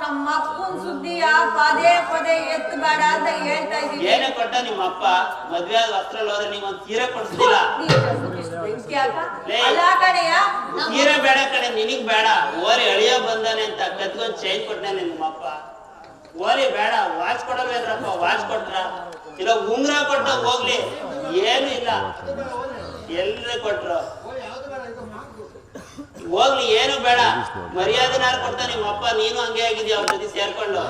ನಮ್ಮ ಅಪ್ಪನ ಸುದ್ದಿಯ ಪದೇ ಪದೇ ಎತ್ತು ಬೇಡ ಅಂತ ಹೇಳ್ತಾ ಇದ್ದೀನಿ. ಏನೇ ಕೊಟ್ಟ ನಿಮ್ಮ ಅಪ್ಪ ಮದ್ವೆ ಆದ ವಸ್ತ್ರಲ್ಲಿ ಹೋದ್ರೆ ನೀವ್ ಒಂದ್ ಸೀರೆ ಕೊಡ್ಸಿಲ್ಲ ಅಲ್ಲ ಕಡೆಯ ಸೀರೆ ಬೇಡ ಕಡೆ ನಿನಗ್ ಬೇಡ ಓರಿ ಅಳಿಯ ಬಂದಾನೆ ಅಂತ ಕತ್ಕೊಂಡ್ ಚೈನ್ ಕೊಟ್ಟಾನೆ ನಿಮ್ಮಪ್ಪ ಓರಿ ಬೇಡ ವಾಚ್ ಕೊಡಬೇಡ್ರಪ್ಪ ವಾಚ್ ಕೊಟ್ರ ಇಲ್ಲ ಉಂಗ್ರ ಕೊಟ್ಟ ಹೋಗ್ಲಿ ಏನು ಇಲ್ಲ ಎಲ್ರಿ ಕೊಟ್ರು ಹೋಗ್ಲಿ ಏನು ಬೇಡ ಮರ್ಯಾದೆನಾರು ಕೊಡ್ತಾ ನಿಮ್ಮಪ್ಪ ನೀನು ಹಂಗೆ ಆಗಿದ್ಯಾ ಅವ್ರ ಜೊತೆ ಸೇರ್ಕೊಂಡು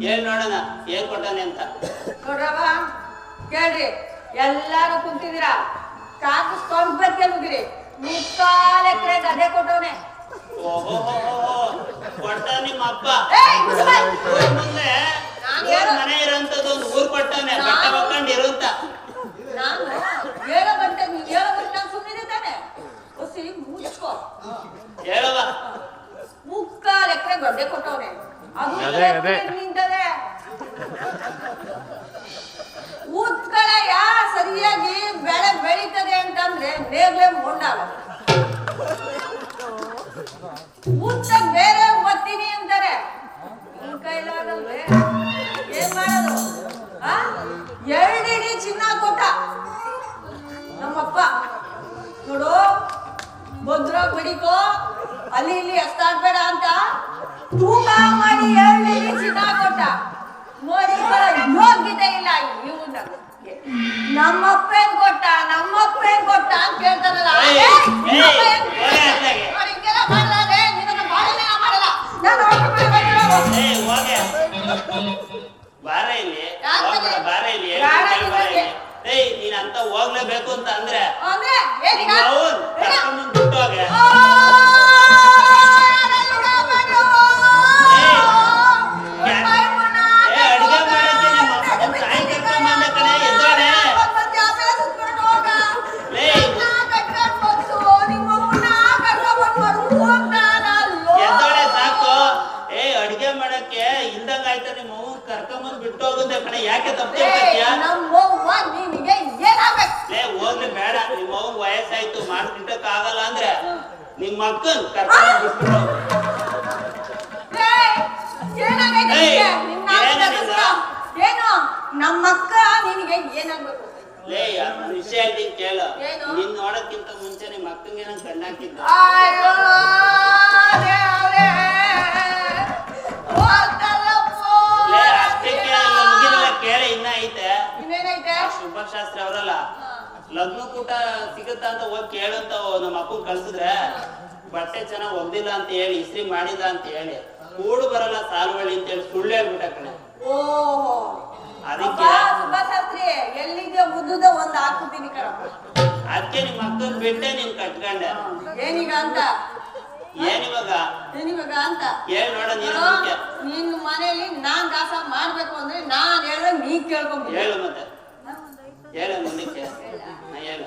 ಹೇಳ್ ನೋಡೋಣ ಏನ್ ಕೊಟ್ಟಾನೆ ಅಂತ ನೋಡ್ರವ ಕೇಳ್ರಿ ಎಲ್ಲಾರು ಕುಂತಿದ್ದೀರಾ ಕಾಕಿಸ್ಕೊಂಡ್ ಕೇಳ್ಬಿಡ್ರಿ 3 ಎಕರೆ ಗದೆ ಕೊಟ್ಟವನೆ ಓಹೋ ಕೊಟ್ಟ ನಿಮ್ಮಪ್ಪ ಮುಂದೆ ಮನೆ ಇರೋಂಥದ್ದು ಒಂದು ಊರ್ ಕೊಟ್ಟವನೆ ಬಟ್ಟೆ ಹಾಕೊಂಡು ಇರುವಂತ ನಾನು ಹೇಳೋ ಗಂಟೆ ನೀನ್ ಹೇಳೋ ಗಂಟೆ ನಾನು ಸುಮ್ಮನೆ ತಾನೆ ಹೊಸಿ ಮುಚ್ಕೋ ಹೇಳವ 3 ಎಕರೆ ಗದ್ದೆ ಕೊಟ್ಟವನೆ ಅದು ನಿಂತದೆ ಊದ್ಕಳಯ್ಯ ಸರಿಯಾಗಿ ಬೆಳೆ ಬೆಳೀತದೆ ಅಂತಂದ್ರೆ ನೇಗ್ಲೆ ಮೊಂಡಾಗ ಊದ್ತಾಗ ಬೇರೆ ಬರ್ತೀನಿ ಅಂತಾರೆ ನಿನ್ ಕೈಲಾಗಲ್ವೇ ಏನ್ ಮಾಡೋದು 2 ಇಡಿ ಚಿನ್ನ ಕೊಟ್ಟ ನಮ್ಮಪ್ಪ ನೋಡು ಭದ್ರ ಬಿಡಿಕೋ ಅಲ್ಲಿ ಇಲ್ಲಿ ಎಷ್ಟಾಡ್ಬೇಡ ಅಂತ ತೂಕ ಮಾಡಿ 2 ಇಡಿ ಚಿನ್ನ ಕೊಟ್ಟ ನೋಡಿ ಯೋಗ್ಯತೆ ಇಲ್ಲ ಇವನ ನಮ್ಮಪ್ಪೇನ್ ಕೊಟ್ಟ ಅಂತ ಕೇಳ್ತಾನಲ್ಲ ಹಿಂಗೆಲ್ಲ ಮಾಡಲಾರೆ ನಿನ್ನ ಮಾಡಲೇ ಮಾಡಲ್ಲ ನಾನು ಬಾರ ಇಲ್ಲಿ ಬಾರ ಇಲ್ಲಿ ನೀನ್ ಅಂತ ಹೋಗ್ಲೇಬೇಕು ಅಂತ ಅಂದ್ರೆ ಬಿಟ್ಟೋಗ ಯಾಕೆ ತಪ್ಪೇ ಹೋಗ್ಲಿ ಬೇಡ ನಿಮ್ಮ ಅವ್ವ ವಯಸ್ಸಾಯ್ತು ಮಾಡ್ತಿದ್ದಕ್ ಆಗಲ್ಲ ಅಂದ್ರೆ ನಿಮ್ಮ ಅಕ್ಕನ್ ಕರ್ಕೊಂಡು ಏನು ನಮ್ಮಕ್ಕ ನಿನಗೆ ಏನಾಗ್ಬೇಕು ಲೇ ವಿಷಯ ಹೇಳ್ತೀನಿ ಕೇಳು ನಿನ್ ನೋಡಕ್ಕಿಂತ ಮುಂಚೆ ನಿಮ್ಮ ಅಕ್ಕಂಗೆ ನಂಗೆ ಕಣ್ಣಾಕಿದ್ದ ಕೇಳ ಇನ್ನ ಐತೆ ಶುಭಶಾಸ್ತ್ರಿ ಅವರಲ್ಲ ಲಗ್ನ ಕೂಟ ಸಿಗುತ್ತಾ ಅಂತ ಹೋಗಿ ಕೇಳಂತ ನಮ್ಮ ಅಪ್ಪನ್ ಕಳ್ಸಿದ್ರೆ ಬಟ್ಟೆ ಚೆನ್ನಾಗ್ ಒಗ್ದಿಲ್ಲ ಅಂತ ಹೇಳಿ ಇಸ್ತ್ರಿ ಮಾಡಿದ ಅಂತ ಹೇಳಿ ಕೂಡು ಬರಲ್ಲ ಸಾಲುವಳಿ ಅಂತ ಹೇಳಿ ಸುಳ್ಳು ಹೇಳ್ಬಿಟ್ಟ ಕಣೆ ಅದಕ್ಕೆ ಎಲ್ಲಿಗೆ ಉದ್ದುದ ಒಂದ್ ಹಾಕ್ಬಿಡ್ತೀನಿ ಕಣಪ್ಪ ಅದಕ್ಕೆ ನಿಮ್ಮ ಅಕ್ಕನ್ ಬಿಟ್ಟೆ ನೀನ್ ಕಟ್ಕೊಂಡೆ ಏನೀಗ ಅಂತ ಏನಿವಾಗ ಅಂತ ಹೇಳ್ ನೋಡ ನಿನ್ನ ಮನೇಲಿ ನಾನ್ ದಾಸ ಮಾಡ್ಬೇಕು ಅಂದ್ರೆ ನಾನ್ ಹೇಳಿದ್ರೆ ನೀ ಕೇಳ್ಕೊಂಡ್ ಹೇಳು ಮತ್ತೆ ಹೇಳು ಮುಂದಕ್ಕೆ ಹೇಳು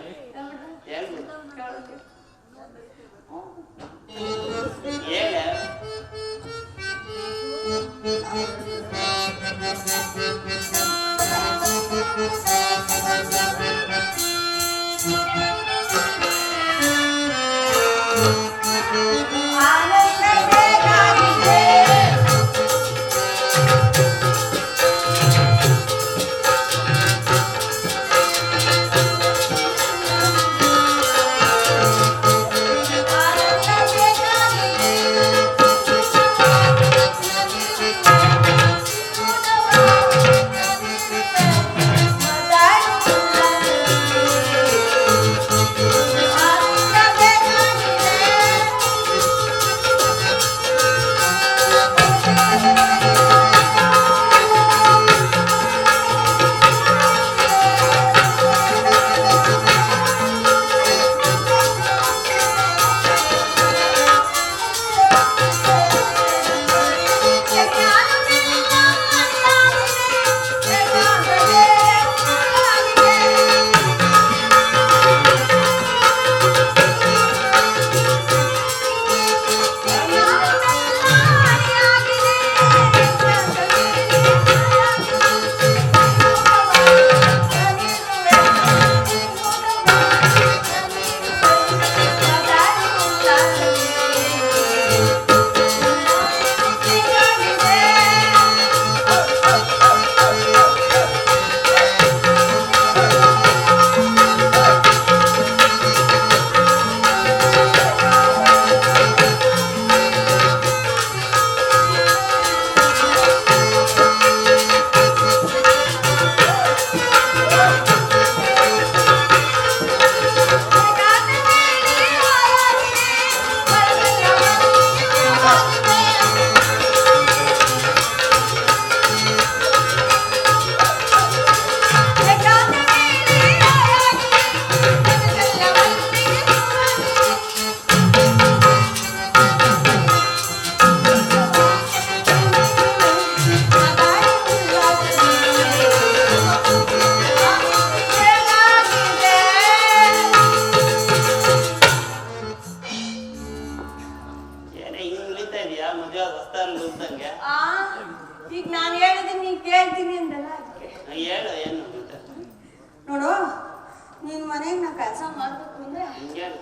ಮನೆಗೆ ನಾ ಕೆಲಸ ಮಾಡ್ಬೇಕು ಅಂದ್ರೆ ಹಿಂಗೆ ಅಲ್ಲ.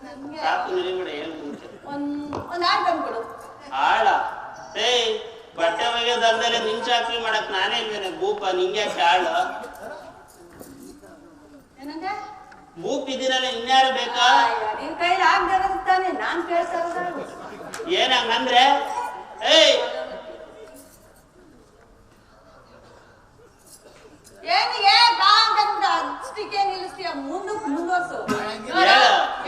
ನನ್ಗೆ ಸಾಕು ನಿರಿ ಬಿಡ ಏನು ಮುಂಚೆ ಒಂದ್ ಆಟ ತಂದ್ಕೊಡು. ಆಳ ಏಯ್ ಬಟ್ಟೆ ಒಗೆಯೋದಲ್ದಲೆ ನಿನ್ ಚಾಕ್ರಿ ಮಾಡಕ್ ನಾನೇ ಇಲ್ವೇನೆ ಭೂಪ ನಿಂಗೆ ಯಾಕೆ ಆಳು ಏನಂದ್ರೆ ಭೂಪ್ ಇದೀರಲ್ಲ ಇನ್ಯಾರು ಬೇಕಾ ನಿನ್ ಕೈಲಿ ಆಗ್ದಾಗ ತಾನೆ ನಾನ್ ಕೇಳ್ತಾ ಇರೋದು. ಏನ್ ಹಂಗಂದ್ರೆ ಏಯ್ ಏನಿಗೆ ಅಷ್ಟಕ್ಕೆ ನಿಲ್ಲಿಸ್ತೀಯ ಮುಂದುವರ್ಸು. ಹೇಳ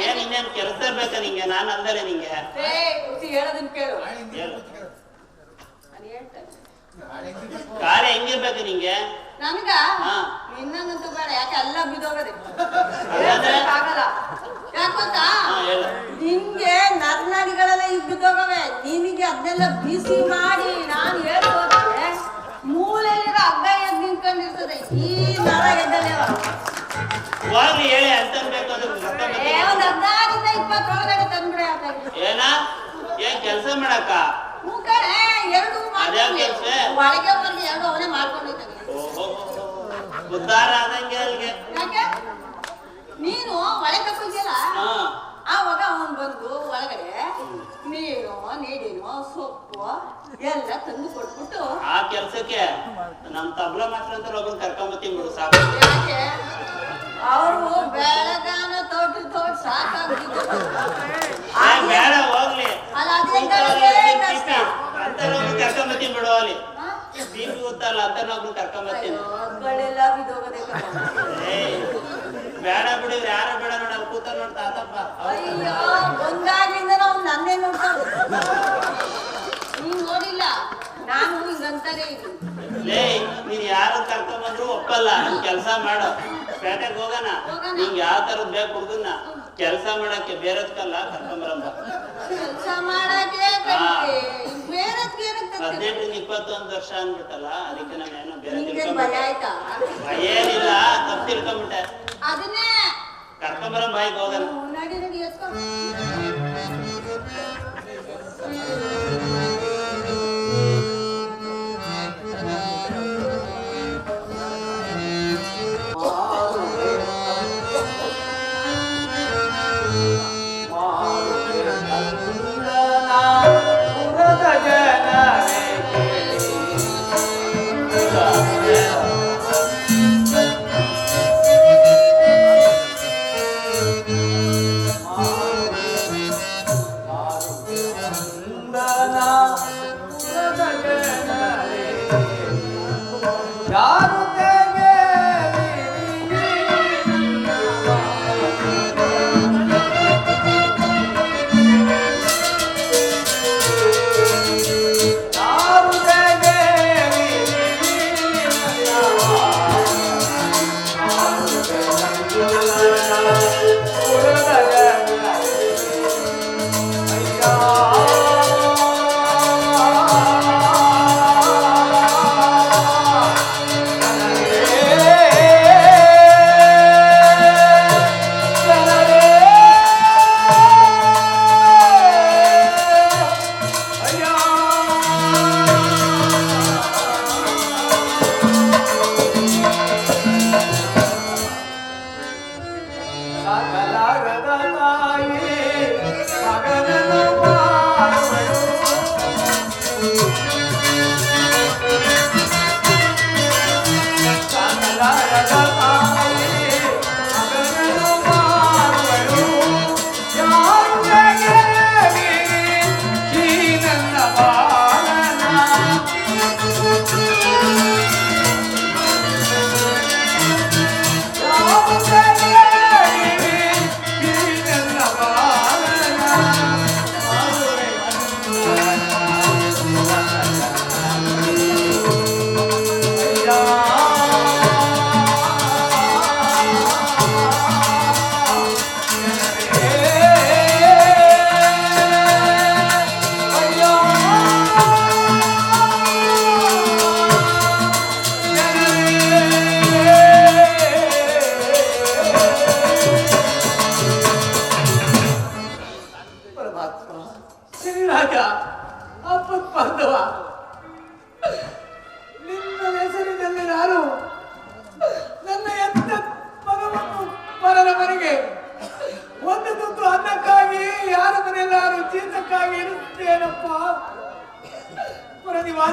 ಏನ್ ಇನ್ನೇನ್ ಕೆಲಸ ಬೇಕಾ ನಿಂಗೆ ನಾನ್ ಅಂದಲೆ ನಿಂಗೆ ಹೇಳೋದನ್ನ ಕೇಳು. ಹೇಳು ನಾನು ಹೇಳ್ತೇನೆ ಕಾರ್ಯ ಹೆಂಗಿರ್ಬೇಕು ನಿಂಗೆ ನನ್ಗ ಹಾ. ನಿನ್ನಂತೂ ಬೇಡ, ಯಾಕೆ ಎಲ್ಲ ಬಿದ್ದೋಗದೆ ಹಾಗಾದ್ರೆ? ಆಗಲ್ಲ. ಯಾಕಂತ ಹಾ ಹೇಳು ನಿಂಗೆ ನರ್ನಾಡಿಗಳೆಲ್ಲ ಈಗ ಬಿದ್ದೋಗವೆ, ನಿನಗೆ ಅದನ್ನೆಲ್ಲ ಬಿಸಿ ಮಾಡಿ ನಾನು ಹೇಳ್ಬೋದ್ರೆ ಮೂಲೆಯಲ್ಲಿರೋ ಹಗ್ಗ ಎದ್ದು ನಿಂತ್ಕೊಂಡಿರ್ತದೆ. ಈ ನರ ಎದ್ದಲೇವ ಹೋಗ್ಲಿ ಹೇಳಿ ಅಂತನ್ ಬೇಕು ಅದು ಒಂದ್ 15ರಿಂದ 20 ಒಳಗಡೆ ತಂದ್ಬಿಡ. ಏನ ಏನ್ ಕೆಲ್ಸ ಮಾಡಕ್ಕ ಮೂಕಣೆ ಎರಡು ಅದ್ಯಾವ ಕೆಲ್ಸ? ಒಳಗೆ ಬಂದು ಎರಡು ಅವನೇ ಮಾಡ್ಕೊಂಡಿದ್ದಾನೆ. ಓಹೋ ಉದ್ಧಾರ ಆದಂಗೆ ಅಲ್ಲಿಗೆ ಯಾಕೆ ನೀನು ಒಳಗೆ ಕರ್ಕೊಂತಿಯಲ್ಲ, ಹಾ ಆವಾಗ ಅವನ್ ಬಂದು ಒಳಗಡೆ ನೀರು ನೀಡಿನು ಸೊಪ್ಪು ಎಲ್ಲ ತಂದು ಕೊಟ್ಬಿಟ್ಟು ಆ ಕೆಲ್ಸಕ್ಕೆ ನಮ್ ತಬ್ಲ ಮಾತ್ರ ಅಂತ ಒಬ್ಬನ್ ಕರ್ಕೊಂಬತ್ತೀನಿ ಬಿಡು ಸಾಕು ಯಾಕೆ ಅವರು ಬೆಳಗಾನ ತೋಟ ಸಾಕಾಗಿದ್ದು. ಬೇಡ ಹೋಗ್ಲಿ ಅಲ್ಲ ಅದೇ ಕಷ್ಟ. ಅಂತ ಕರ್ಕೊಂಬತ್ತೀನಿ ಬಿಡು ಅಲ್ಲಿ ದೀಪ ಗೊತ್ತಲ್ಲ ಅಂತ ಒಬ್ಬನ್ ಕರ್ಕೊಂಬತ್ತೀನಿ ಮಕ್ಕಳೆಲ್ಲ ಬಿದ್ದೋಗದೆ. ಏಯ್ ಬೇಡ ಬಿಡಿವ್ರಿ ಯಾರ ಬೇಡ ನೋಡ ಅಲ್ಲಿ ಕೂತ ನೋಡ್ತಾ ಆತಪ್ಪ ಅಯ್ಯೋ ಬಂದಾಗಿಂದ ನಾವು ನನ್ನೇ ನೋಡ್ತಾರೆ. ನೀನ್ ನೋಡಿಲ್ಲ, ನಾನು ಹಿಂಗಂತಾನೆ ಇದ್ದೀನಿ. ಲೇ ನೀನ್ ಯಾರು ಕರ್ಕೊಂಬಂದ್ರು ಒಪ್ಪಲ್ಲ ನನ್ ಕೆಲ್ಸ ಮಾಡು ಪೇಟೆಗೆ ಹೋಗೋಣ ನಿಂಗೆ ಯಾವ ತರದ್ ಬೇಕು ಹುಡುಗನ್ನ ಕೆಲ್ಸ ಮಾಡಕ್ಕೆ ಬೇರೆದ್ಕಲ್ಲ ಕರ್ಕೊಂಬರಂಬ ಕೆಲಸ ಮಾಡಕ್ಕೆ ಬೇರೆದ್ಕೆ ಏನಕ್ಕೆ 18-21 ವರ್ಷ ಅಂದ್ಬಿಟ್ಟಲ್ಲ ಅದಕ್ಕೆ ನಾನೇನೋ ಬೇರೆ ನಿಂಗೆ ಭಯ ಆಯ್ತಾ? ಏನಿಲ್ಲ ತಪ್ಪು ತಿಳ್ಕೊಂಬಿಟ್ಟೆ ಅದನ್ನೇ ಕರ್ಕೊಂಬರಂ ಬಾಯಿಗೆ ಹೋಗೋಣ ನಡಿ ನಡಿ ಎತ್ಕೊಂಡು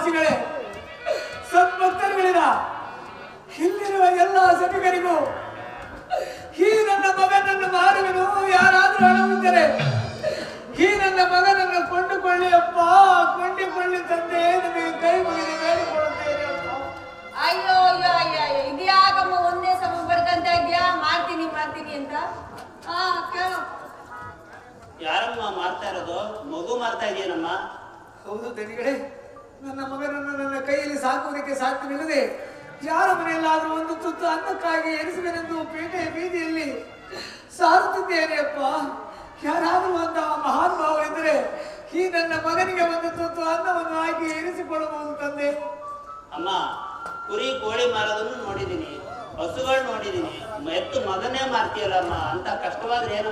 ಗ್ರಾಮವಾಸಿಗಳೇ, ಸದ್ಭಕ್ತರುಗಳಿರ, ಇಲ್ಲಿರುವ ಎಲ್ಲ ಸಭಿಕರಿಗೂ ಈ ನನ್ನ ಮಗನನ್ನು ಮಾರುವೆನು, ಯಾರಾದ್ರೂ ಹಣವಿದ್ದರೆ ಈ ನನ್ನ ಮಗನನ್ನು ಕೊಂಡುಕೊಳ್ಳಿ ಅಪ್ಪ, ಕೊಂಡುಕೊಳ್ಳಿ ತಂದೆ, ನಿಮಗೆ ಕೈ ಮುಗಿದು ಬೇಡಿಕೊಳ್ಳುತ್ತೇನೆ ಅಪ್ಪ. ಅಯ್ಯೋ ಅಯ್ಯೋ ಅಯ್ಯೋ ಅಯ್ಯೋ, ಇದ್ಯಾಕಮ್ಮ ಒಂದೇ ಸಮ ಬರ್ಕಂತ ಇದ್ಯಾ? ಮಾಡ್ತೀನಿ ಅಂತ. ಹಾ ಕೇಳು. ಯಾರಮ್ಮ ಮಾರ್ತಾ ಇರೋದು? ಮಗು ಮಾರ್ತಾ ಇದೆಯೇನಮ್ಮ? ಹೌದು ದನಿಗಳೇ, ನನ್ನ ಮಗನನ್ನು ನನ್ನ ಕೈಯಲ್ಲಿ ಸಾಕುವುದಕ್ಕೆ ಸಾಧ್ಯವಿಲ್ಲದೆ ಯಾರ ಮನೆಯಲ್ಲಾದ್ರೂ ಒಂದು ತುತ್ತು ಅನ್ನಕ್ಕಾಗಿ ಎನಿಸುವೆನೆಂದು ಪೇಟೆ ಬೀದಿಯಲ್ಲಿ ಸಾರುತ್ತಿದ್ದೇನೆ ಅಪ್ಪ. ಯಾರಾದ್ರೂ ಅಂತಹ ಮಹಾನ್ ಭಾವ ಇದ್ದರೆ ಈ ನನ್ನ ಮಗನಿಗೆ ಒಂದು ತುತ್ತು ಅನ್ನವನ್ನು ಹಾಕಿ ಇರಿಸಿಕೊಳ್ಳಬಹುದು ತಂದೆ. ಅಮ್ಮ, ಕುರಿ ಕೋಳಿ ಮಾರೋದನ್ನು ನೋಡಿದೀನಿ, ಹಸುಗಳು ನೋಡಿದೀನಿ, ಎತ್ತು ಮಗನೇ ಮಾರ್ತೀಯಲ್ಲಮ್ಮ. ಅಂತ ಕಷ್ಟವಾದ್ರೆ ಏನು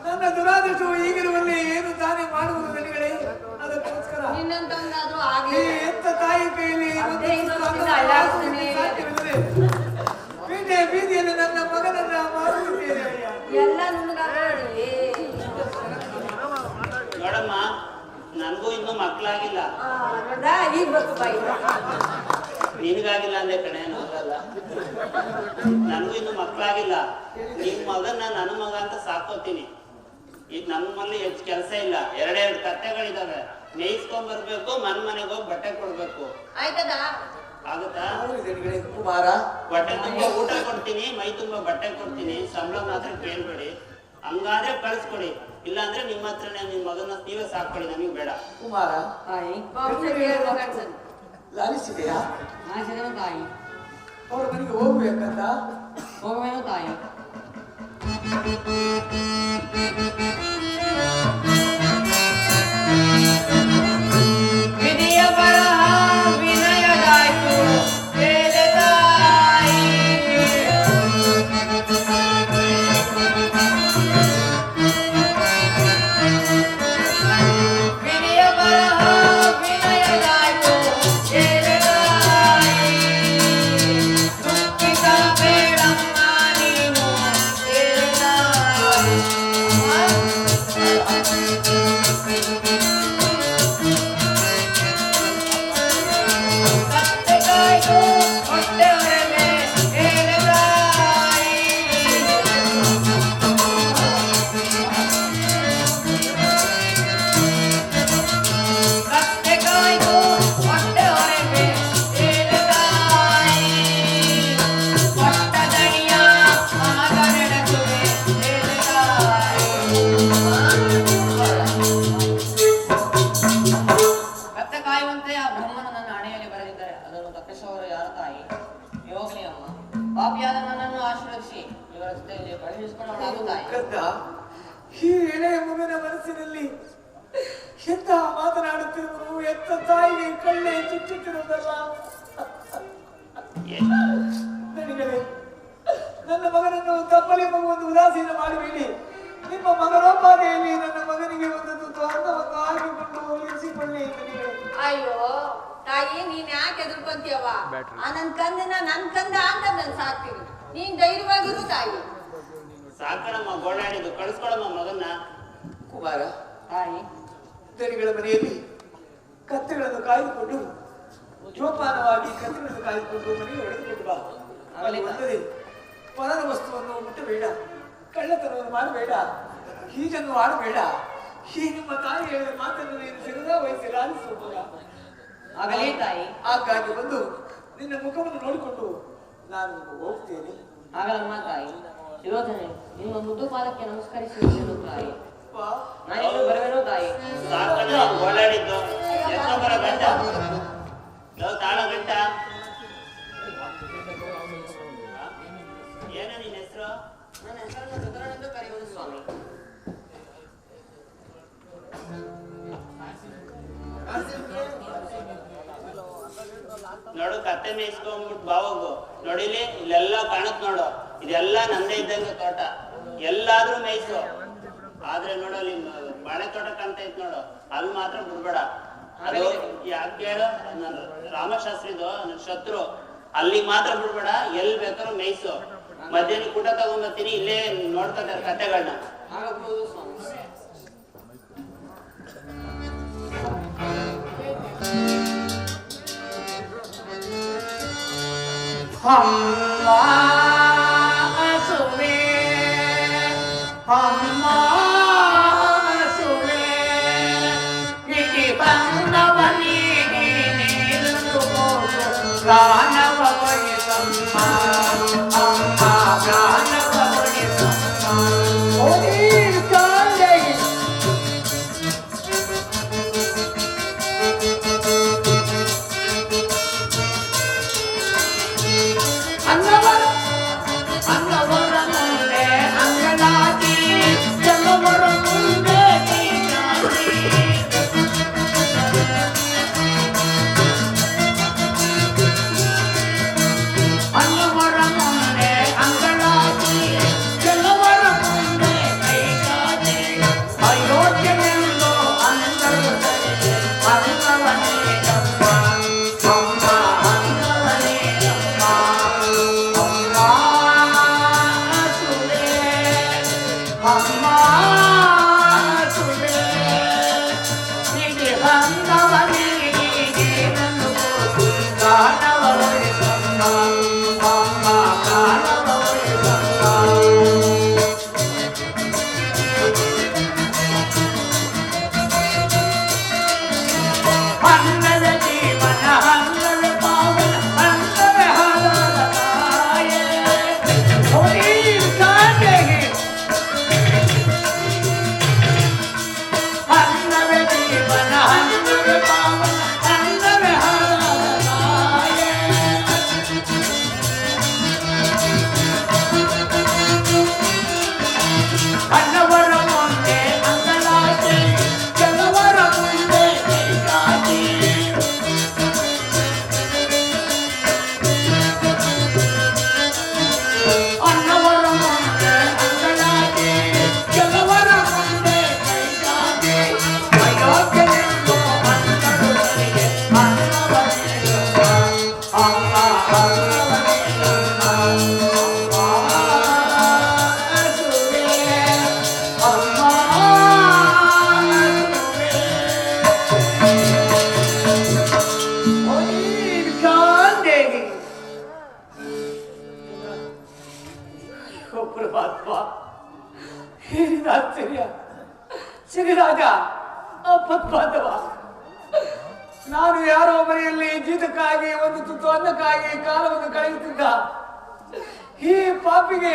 ನನ್ನ ದುರಾದೃಷ್ಟವು ಈಗಿರುವಲ್ಲಿ ಏನು ತಾನೇ ಮಾಡುವುದು ದನಿಗಳೇ. ಅದಕ್ಕೋಸ್ಕರ ಎಂತ ತಾಯಿ ಕೈಯಲ್ಲಿ ಪೇಟೆ ಬೀದಿಯಲ್ಲಿ ನನ್ನ ಮಗನನ್ನ ಮಾರುತ್ತಿದ್ದೇನೆ. ಎಲ್ಲ ನೋಡಮ್ಮ, ನನ್ಗೂ ಇನ್ನೂ ಮಕ್ಕಳಾಗಿಲ್ಲ. ಈಗ ಬೇಕು ಬಾಯಿ. ನಿನ್ಗಾಗಿಲ್ಲ ಅಂದೆ ಕಣೆ, ನನಗಲ್ಲ. ನನಗೂ ಇನ್ನು ಮಕ್ಕಳಾಗಿಲ್ಲ. ನಿಮ್ ಮಗನ್ನ ನನ್ನ ಮಗ ಅಂತ ಸಾಕೋತೀನಿ. ಈಗ ನಮ್ಮಲ್ಲಿ ಹೆಚ್ಚು ಕೆಲಸ ಇಲ್ಲ. ಎರಡೆರಡು ಕತ್ತೆಗಳಿದಾವೆ, ಮೇಯಿಸ್ಕೊಂಡ್ ಬರ್ಬೇಕು, ಮನೆಗೆ ಹೋಗಿ ಬಟ್ಟೆ ಕೊಡ್ಬೇಕು. ಆಯ್ತದಾ? ಆಗುತ್ತಾ? ಕುಮಾರ, ಬಟ್ಟೆ ತುಂಬಾ ಊಟ ಕೊಡ್ತೀನಿ, ಮೈ ತುಂಬಾ ಬಟ್ಟೆ ಕೊಡ್ತೀನಿ, ಸಂಬಳ ಮಾತ್ರ ಕೇಳ್ಬೇಡಿ. ಹಂಗಾದ್ರೆ ಕಳಿಸ್ಕೊಡಿ, ಇಲ್ಲಾಂದ್ರೆ ನಿಮ್ಮ ಹತ್ರನೇ ನಿಮ್ ಮಗನ ನೀವೇ ಸಾಕೊಳ್ಳಿ, ನಮಗ್ ಬೇಡ. ಕುಮಾರ ಲಾಲಿಸಿದೆಯಾ? ತಾಯಿ ಅವ್ರ ಮನೆಗೆ ಹೋಗ್ಬೇಕಂತ ಹೋಗುವೇನು ತಾಯಿ. ವಿಧಿಯ ಬರಹ ವಿನಯದಾಯ್ತು ವೇದ ತಾಯಿ. ವಿಧಿಯ ಬರಹ ವಿನಯದಾಯ್ತು ವೇದ ತಾಯಿ. ದುಃಖಿತ ಬೇಡಮ್ಮ ನೀನು ವೇದ ತಾಯಿ. ಕತ್ತೆಕಾಯ್ತು ಹೊಟ್ಟೆ ಹೊರಗೆ ವೇದ ತಾಯಿ. ಕತ್ತೆಕಾಯ್ತು ಹೊಟ್ಟೆ ಹೊರಗೆ ವೇದ ತಾಯಿ. ಹೊಟ್ಟದಡಿಯ ಮಗನೆಡಚುವೆ ವೇದ ತಾಯಿ. ಕತ್ತೆ ಕಾಯುವಂತೆ ಆ ಬ್ರಹ್ಮನು ನನ್ನ ಹಣೆಯಲ್ಲಿ ಬರೆದಿದ್ದಾರೆ, ಅದನ್ನು ತಪ್ಪಿಸುವವರು ಯಾರ ತಾಯಿ? ಯೋಗಿನಿ ಅಮ್ಮ. ಪಾಪಿಯಾದ ನನ್ನನ್ನು ಆಶೀರ್ವದಿಸಿ ಇವರ ಜೊತೆಯಲ್ಲಿ ಕಳುಹಿಸಿಕೊಳ್ಳಲು ತಾಯಿ. ಕಂದ, ಈ ಎಳೆಯ ಮಗನ ಮನಸ್ಸಿನಲ್ಲಿ ಎಂತ ಮಾತನಾಡುತ್ತಿರುವರು, ಎಂತ ತಾಯಿಗೆ ಕಳ್ಳೆ ಚುಚ್ಚುತ್ತಿರುವುದಲ್ಲ. ದಣಿಗಳೇ, ನನ್ನ ಮಗನನ್ನು ತಪ್ಪಲಿ ಮಗುವೊಂದು ಉದಾಸೀನ ಮಾಡಬೇಡಿ. ನಿಮ್ಮ ಮಗನೋಪಾದಿಯಲ್ಲಿ ನನ್ನ ಮಗನಿಗೆ ಒಂದು ತುತ್ತು ಅನ್ನವನ್ನು ಹಾಕಿಕೊಂಡು ಇರಿಸಿಕೊಳ್ಳಿ. ಅಯ್ಯೋ ತಾಯಿ, ನೀನ್ ಯಾಕೆ ಎದುರ್ಕೊಂತೀಯವ? ನನ್ ಕಂದನ ನನ್ ಕಂದ ಅಂತ ನಾನು ಸಾಕ್ತೀನಿ. ನೀನ್ ಧೈರ್ಯವಾಗಿರು ತಾಯಿ. ಸಾಕಣಮ್ಮ, ಗೋಳಾಡಿದ್ದು ಕಳಿಸ್ಕೊಳಮ್ಮ ಮಗನ್ನ. ಕುಮಾರ, ತಾಯಿ ದನಿಗಳ ಮನೆಯಲ್ಲಿ ಕತ್ತೆಗಳನ್ನು ಕಾಯ್ದುಕೊಂಡು ಜೋಪಾನವಾಗಿ ಕತ್ತೆಗಳನ್ನು ಕಾಯ್ದುಕೊಂಡು ಮನೆಗೆ ಹೊಡೆದುಕೊಂಡು ಬಾ. ಅಲ್ಲಿ ಬಂದರೆ ಪರರ ವಸ್ತುವನ್ನು ಮುಟ್ಟಬೇಡ, ಕಳ್ಳತನವನ್ನು ಮಾಡಬೇಡ, ಹೀಗನ್ನು ಆಡಬೇಡ. ಈ ನಿಮ್ಮ ತಾಯಿ ಹೇಳಿದ ಮಾತನ್ನು ನೀನು ಸಿಗದ ವಯಸ್ಸಿ ಲಾಲಿಸುವಾಗ ಆಗಲೇ ತಾಯಿ. ಹಾಗಾಗಿ ಬಂದು ನಿನ್ನ ಮುಖವನ್ನು ನೋಡಿಕೊಂಡು ನಾನು ಹೋಗ್ತೇನೆ. ಆಗಲಮ್ಮ ತಾಯಿ. ಶಿರೋಧನೆ ನಿಮ್ಮ ಮುದ್ದು ಪಾದಕ್ಕೆ ನಮಸ್ಕರಿಸುತ್ತೇನೆ ತಾಯಿ. ನಾನಿನ್ನು ಬರುವೆನು ತಾಯಿ. ಸಾಕಣ ಗೋಳಾಡಿದ್ದು ಎಷ್ಟೋ ಬರ ಗಂಟ ತಾಳ ಗಂಟ. ಏನ ನಿನ್ನ ಹೆಸರು? ನನ್ನ ಹೆಸರನ್ನು ರುದ್ರನೆಂದು ಕರೆಯುವುದು ಸ್ವಾಮಿ. ನೋಡು, ಕತ್ತೆ ಮೇಯಿಸ್ಕೊಂಡ್ಬಿಟ್ಟು ಬಾವಗು ನೋಡಿಲಿ, ಇಲ್ಲೆಲ್ಲ ಕಾಣುತ್ತ ನೋಡು, ಇದೆಲ್ಲ ನಂದೇ ಇದ್ದಂಗೆ ತೋಟ. ಎಲ್ಲಾದ್ರೂ ಮೇಯಿಸು, ಆದ್ರೆ ನೋಡಲ್ಲಿ ಬಾಳೆ ತೋಟ ಕಾಣ್ತಾ ಇತ್ತು ನೋಡು, ಅಲ್ಲಿ ಮಾತ್ರ ಬಿಡ್ಬೇಡ. ಅದು ಯಾಕೆ ಹೇಳು, ನನ್ನ ರಾಮಶಾಸ್ತ್ರಿದು ನನ್ನ ಶತ್ರು, ಅಲ್ಲಿಗೆ ಮಾತ್ರ ಬಿಡ್ಬೇಡ. ಎಲ್ಲಿ ಬೇಕಾದ್ರೂ ಮೇಯಿಸು. ಮಧ್ಯಾಹ್ನ ಊಟ ತಗೊಂಡ್ಬರ್ತೀನಿ, ಇಲ್ಲೇ ನೋಡ್ಕೊತಾರೆ ಕತೆಗಳನ್ನ. ಆಗಬಹುದು ಸ್ವಾಮಿ. ಅಮ್ಮ ಸುವೆ ಅಮ್ಮ ಸುವೆ ಇತಿ ಬಂದವನಿಗೆ ನೀನು ಪ್ರಾಣವ ಬಯಸಮ್ಮ ಅಮ್ಮ ಪ್ರಾಣವ ಬಯಸಮ್ಮ ಓದಿ ಕಾಂಜಗಿ ಅನ್ನವರ ಮುಂದೆ ಅಂಗಲಾತಿ ಕೆಲವರ ಮುಂದೆ ಕೈಗಾತಿ ಅನ್ನವರ ಮುಂದೆ ಅಂಗಲಾತಿ ಕೆಲವರ ಮುಂದೆ ಕೈಗಾತಿ ಅಯೋಗ್ಯನೆಂದು ಅಂದರು ಸರಿ ಅನ್ನವನೇ ಅಮ್ಮ ಅಮ್ಮ ಅನ್ನವನೇ ಅಮ್ಮ ಅಮ್ಮ ಸುಡೆ ನಿಗೆ ಬಂದವನಿಗೆ ನನ್ನ ಪ್ರಾಣವಳೆ ಸಮ್ಮ ಅಮ್ಮ ಪ್ರಾಣವಳೆ ಸಮ್ಮ ಅನ್ನದ ಜೀವನ ಅನ್ನದ ಪಾವನ ಅನ್ನದ ಹಾಲದ ತಾಯೇ ಹೋಗಿ ಕಾಂಡೆಗೆ ಅನ್ನವೇ ಜೀವನ ಅನ್ನವೇ ಪಾವನ ಅನ್ನವೇ ಹಾಲದ ತಾಯೇ ಅನ್ನವರ ಮುಂದೆ ಅಂಗಲಾಚೆ ಕೆಲವರ ಮುಂದೆ ಕೈಗಾಚೆ ಅನ್ನವರ ಮುಂದೆ ಅಂಗಲಾಚೆ ಕೆಲವರ ಮುಂದೆ ಕೈಗಾಚೆ ಅಯೋಗ್ಯನೆಂದು ಅನ್ನದವರಿಗೆ ಅನ್ನವನೇ ಅಮ್ಮ ಅನ್ನವನೇ ಅಮ್ಮ ಪರಮಾತ್ಮ ಏನಿದ ಆಶ್ಚರ್ಯ ಶ್ರೀರಾಜ ಅಪತ್ಪಾದವ ನಾನು ಯಾರೋ ಮನೆಯಲ್ಲಿ ಜೀತಕ್ಕಾಗಿ ಒಂದು ತುತ್ತು ಅನ್ನಕ್ಕಾಗಿ ಕಾಲವನ್ನು ಕಳೆಯುತ್ತಿದ್ದ ಈ ಪಾಪಿಗೆ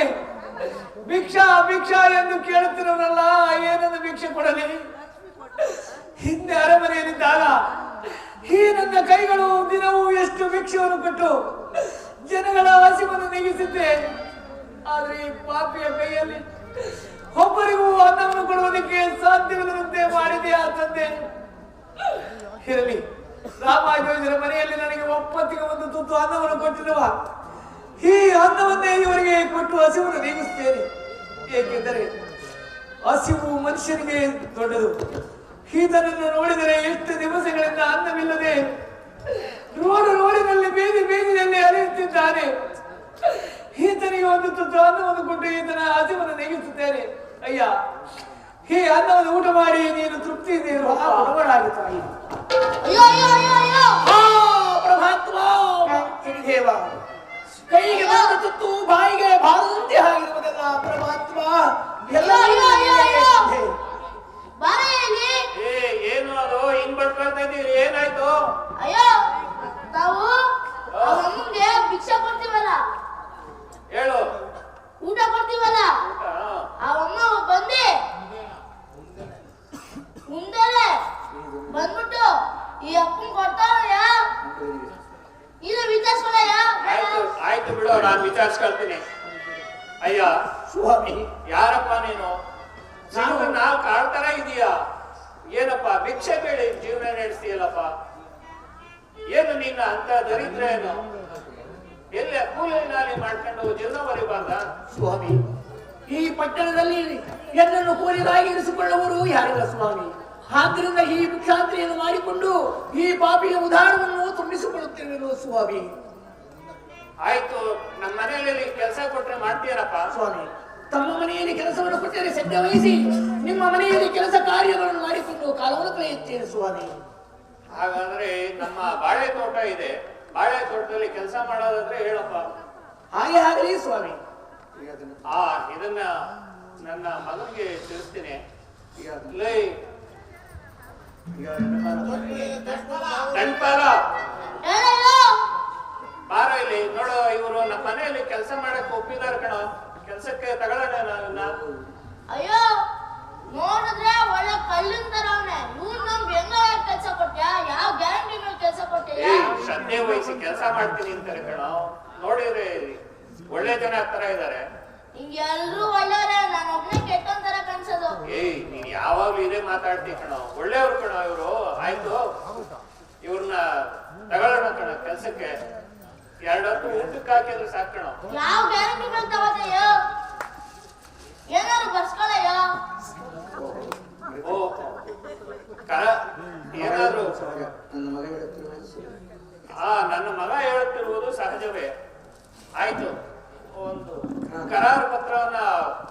ಭಿಕ್ಷಾ ಭಿಕ್ಷಾ ಎಂದು ಕೇಳುತ್ತಿರೋನಲ್ಲ ಏನನ್ನು ಭಿಕ್ಷೆ ಕೊಡಲಿ ಹಿಂದೆ ಅರಮನೆಯಲ್ಲಿದ್ದಾಗ ಈ ನನ್ನ ಕೈಗಳು ದಿನವೂ ಎಷ್ಟು ಭಿಕ್ಷೆಯನ್ನು ಕೊಟ್ಟು ಜನಗಳ ಹಸಿವನ್ನು ನೀಗಿಸಿದ್ದೆ ಆದ್ರೆ ಈ ಪಾಪಿಯ ಕೈಯಲ್ಲಿ ಒಬ್ಬರಿಗೂ ಅನ್ನವನ್ನು ಕೊಡುವುದಕ್ಕೆ ಸಾಧ್ಯವಿಲ್ಲದಂತೆ ಮಾಡಿದೆಯಾ ತಂದೆ ಇರಲಿ ರಾಮಾಜೋಜರ ಮನೆಯಲ್ಲಿ ನನಗೆ ಒಪ್ಪತ್ತಿಗೆ ಒಂದು ತುತ್ತು ಅನ್ನವನ್ನು ಕೊಟ್ಟಿರುವ ಈ ಅನ್ನವನ್ನೇ ಇವರಿಗೆ ಕೊಟ್ಟು ಹಸಿವನ್ನು ನೀಗಿಸುತ್ತೇನೆ ಏಕೆಂದರೆ ಹಸಿವು ಮನುಷ್ಯನಿಗೆ ದೊಡ್ಡದು ಈತನನ್ನು ನೋಡಿದರೆ ಎಷ್ಟು ದಿವಸಗಳಿಂದ ಅನ್ನವಿಲ್ಲದೆ ರೋಡಿನಲ್ಲಿ ಬೀದಿಯಲ್ಲಿ ಅಲೆಯುತ್ತಿದ್ದಾನೆ ಈತನಿಗೆ ಒಂದು ತುತ್ತು ಅನ್ನವನ್ನು ಕೊಟ್ಟು ಈತನ ಹಸಿವನ್ನು ನೀಗಿಸುತ್ತೇನೆ ಅಯ್ಯ ಈ ಅನ್ನವನ್ನು ಊಟ ಮಾಡಿ ನೀನು ತೃಪ್ತಿಯಿಂದ ಇರುವ ಗುಣಗಳಾಗುತ್ತಾಯಿ ಅಯ್ಯೋ ಅಯ್ಯೋ ಅಯ್ಯೋ ಅಯ್ಯೋ ಪರಮಾತ್ಮ ದೇವ ಕೈಗೆ ಬಂದ ತುತ್ತು ಬಾಯಿಗೆ ಬಾರದಂತೆ ಆಗಿರುವುದಲ್ಲ ಪರಮಾತ್ಮ ಎಲ್ಲ ಬಾರೆಯಲ್ಲಿ ಏನು ಅದು ಹಿಂಗ್ ಬಡ್ಕೊಳ್ತಾ ಇದ್ದೀರಿ ಏನಾಯ್ತು ಅಯ್ಯೋ ನಾವು ಅಮ್ಮಂಗೆ ಭಿಕ್ಷೆ ಕೊಡ್ತೀವಲ್ಲ ಹೇಳು ಊಟ ಕೊಡ್ತೀವಲ್ಲ ಅವಮ್ಮ ಬಂದೆ ಮುಂದೆ ಬಂದ್ಬಿಟ್ಟು ಈ ಅಪ್ಪನ್ ಕೊಡ್ತಾರಯ್ಯ ಇದು ವಿಚಾರಿಸ್ಕೊಳಯ್ಯ ಆಯ್ತು ಬಿಡು ನಾನು ವಿಚಾರಿಸ್ಕೊಳ್ತೀನಿ ಅಯ್ಯ ಸ್ವಾಮಿ ಯಾರಪ್ಪ ನೀನು ನಾವು ಕಾಡ್ತಾರ ಇದೀಯಾ ಏನಪ್ಪ ಭಿಕ್ಷೆ ಬೇಡಿ ಜೀವನ ನಡೆಸ್ತೀಯಲ್ಲಪ್ಪ ಏನು ನಿನ್ನ ಅಂತ ದರಿದ್ರ ಏನು ಎಲ್ಲ ಕೂಲಿ ನಾಲಿ ಮಾಡ್ಕೊಂಡು ಜೀವನ ಬರೀಬಾರ್ದ ಸ್ವಾಮಿ ಈ ಪಟ್ಟಣದಲ್ಲಿ ಎನ್ನನ್ನು ಕೂಲಿಗಾಗಿ ಇರಿಸಿಕೊಳ್ಳುವರು ಯಾರಿಲ್ಲ ಸ್ವಾಮಿ ಆದ್ರಿಂದ ಈ ಭಿಕ್ಷಾಂತರಿಯನ್ನು ಮಾಡಿಕೊಂಡು ಈ ಪಾಪಿಯ ಉದಾಹರಣವನ್ನು ತುಂಬಿಸಿಕೊಳ್ಳುತ್ತೇವೆ ಸ್ವಾಮಿ ಆಯ್ತು ನಮ್ಮ ಮನೆಯಲ್ಲಿ ಕೆಲಸ ಕೊಟ್ರೆ ಮಾಡ್ತೀರಪ್ಪ ಸ್ವಾಮಿ ತಮ್ಮ ಮನೆಯಲ್ಲಿ ಕೆಲಸವನ್ನು ಕೊಟ್ಟರೆ ಶ್ರದ್ಧೆ ವಹಿಸಿ ನಿಮ್ಮ ಮನೆಯಲ್ಲಿ ಕೆಲಸ ಕಾರ್ಯಗಳನ್ನು ಮಾಡಿಕೊಂಡು ಕಾಲವನ್ನು ಕಳೆಯುತ್ತೇನೆ ಸ್ವಾಮಿ ಹಾಗಾದ್ರೆ ನಮ್ಮ ಬಾಳೆ ತೋಟ ಇದೆ ಬಾಳೆ ತೋಟದಲ್ಲಿ ಕೆಲಸ ಮಾಡೋದಾದ್ರೆ ಹೇಳಪ್ಪ. ಹಾಗೆ ಆಗಲಿ ಸ್ವಾಮಿ. ಇದನ್ನ ನನ್ನ ಮಗನಿಗೆ ತಿಳಿಸ್ತೀನಿ. ಲೈ ಗಣಪಾಲ ಬಾರ ಇಲ್ಲಿ ನೋಡು, ಇವರು ನಮ್ಮ ಮನೆಯಲ್ಲಿ ಕೆಲಸ ಮಾಡಕ್ ಒಪ್ಪಿದಾರ ಕಣ. ಕೆಲ್ಸಕ್ಕೆ ತಗೊಳ್ಳೋಣ ನಾವನ್ನ. ಅಯ್ಯೋ ನೋಡಿದ್ರೆ ಒಳ್ಳೆ ಕಲ್ಲಿನ ತರ ಅವನೇ. ಇವ್ರು ನಮ್ ಹೆಂಗ ಕೆಲಸ ಕೊಟ್ಟ್ಯಾ? ಯಾವ ಗ್ಯಾರಂಟಿ ಮೇಲೆ ಕೆಲಸ ಕೊಟ್ಟಿಲ್ಲ? ಶ್ರದ್ಧೆ ವಹಿಸಿ ಕೆಲಸ ಮಾಡ್ತೀನಿ ಅಂತಾರೆ ಕಣ. ನೋಡಿದ್ರೆ ಒಳ್ಳೆ ಜನ ತರ ಇದಾರೆ. ಹಿಂಗೆ ಎಲ್ರು ಒಳ್ಳೆಯವ್ರೆ, ನಾನು ಒಬ್ನೇ ಕೆಟ್ಟಂತರ ಕನ್ಸೋದು. ನೀನ್ ಯಾವಾಗ್ಲೂ ಇದೇ ಮಾತಾಡ್ತಿ ಕಣ. ಒಳ್ಳೆಯವ್ರು ಕಣ ಇವರು. ಆಯ್ತು, ಇವ್ರನ್ನ ತಗೊಳ್ಳೋಣ ಕಣ ಕೆಲ್ಸಕ್ಕೆ. 2 ಹೊತ್ತು ಊಟಕ್ಕೆ ಹಾಕಿದ್ರೆ ಸಾಕಣ. ಯಾವ ಗ್ಯಾರಂಟಿ ಮೇಲೆ ತಗೋದಯ್ಯೋ? ಏನಾದ್ರು ಬರ್ಸ್ಕೊಳ್ಳಯ್ಯೋ? ಓ ಏನಾದ್ರು ನನ್ನ ಮಗ ಹೇಳುತ್ತಿರುವುದು ಸಹಜವೇ. ಆಯ್ತು, ಒಂದು ಕರಾರು ಪತ್ರವನ್ನ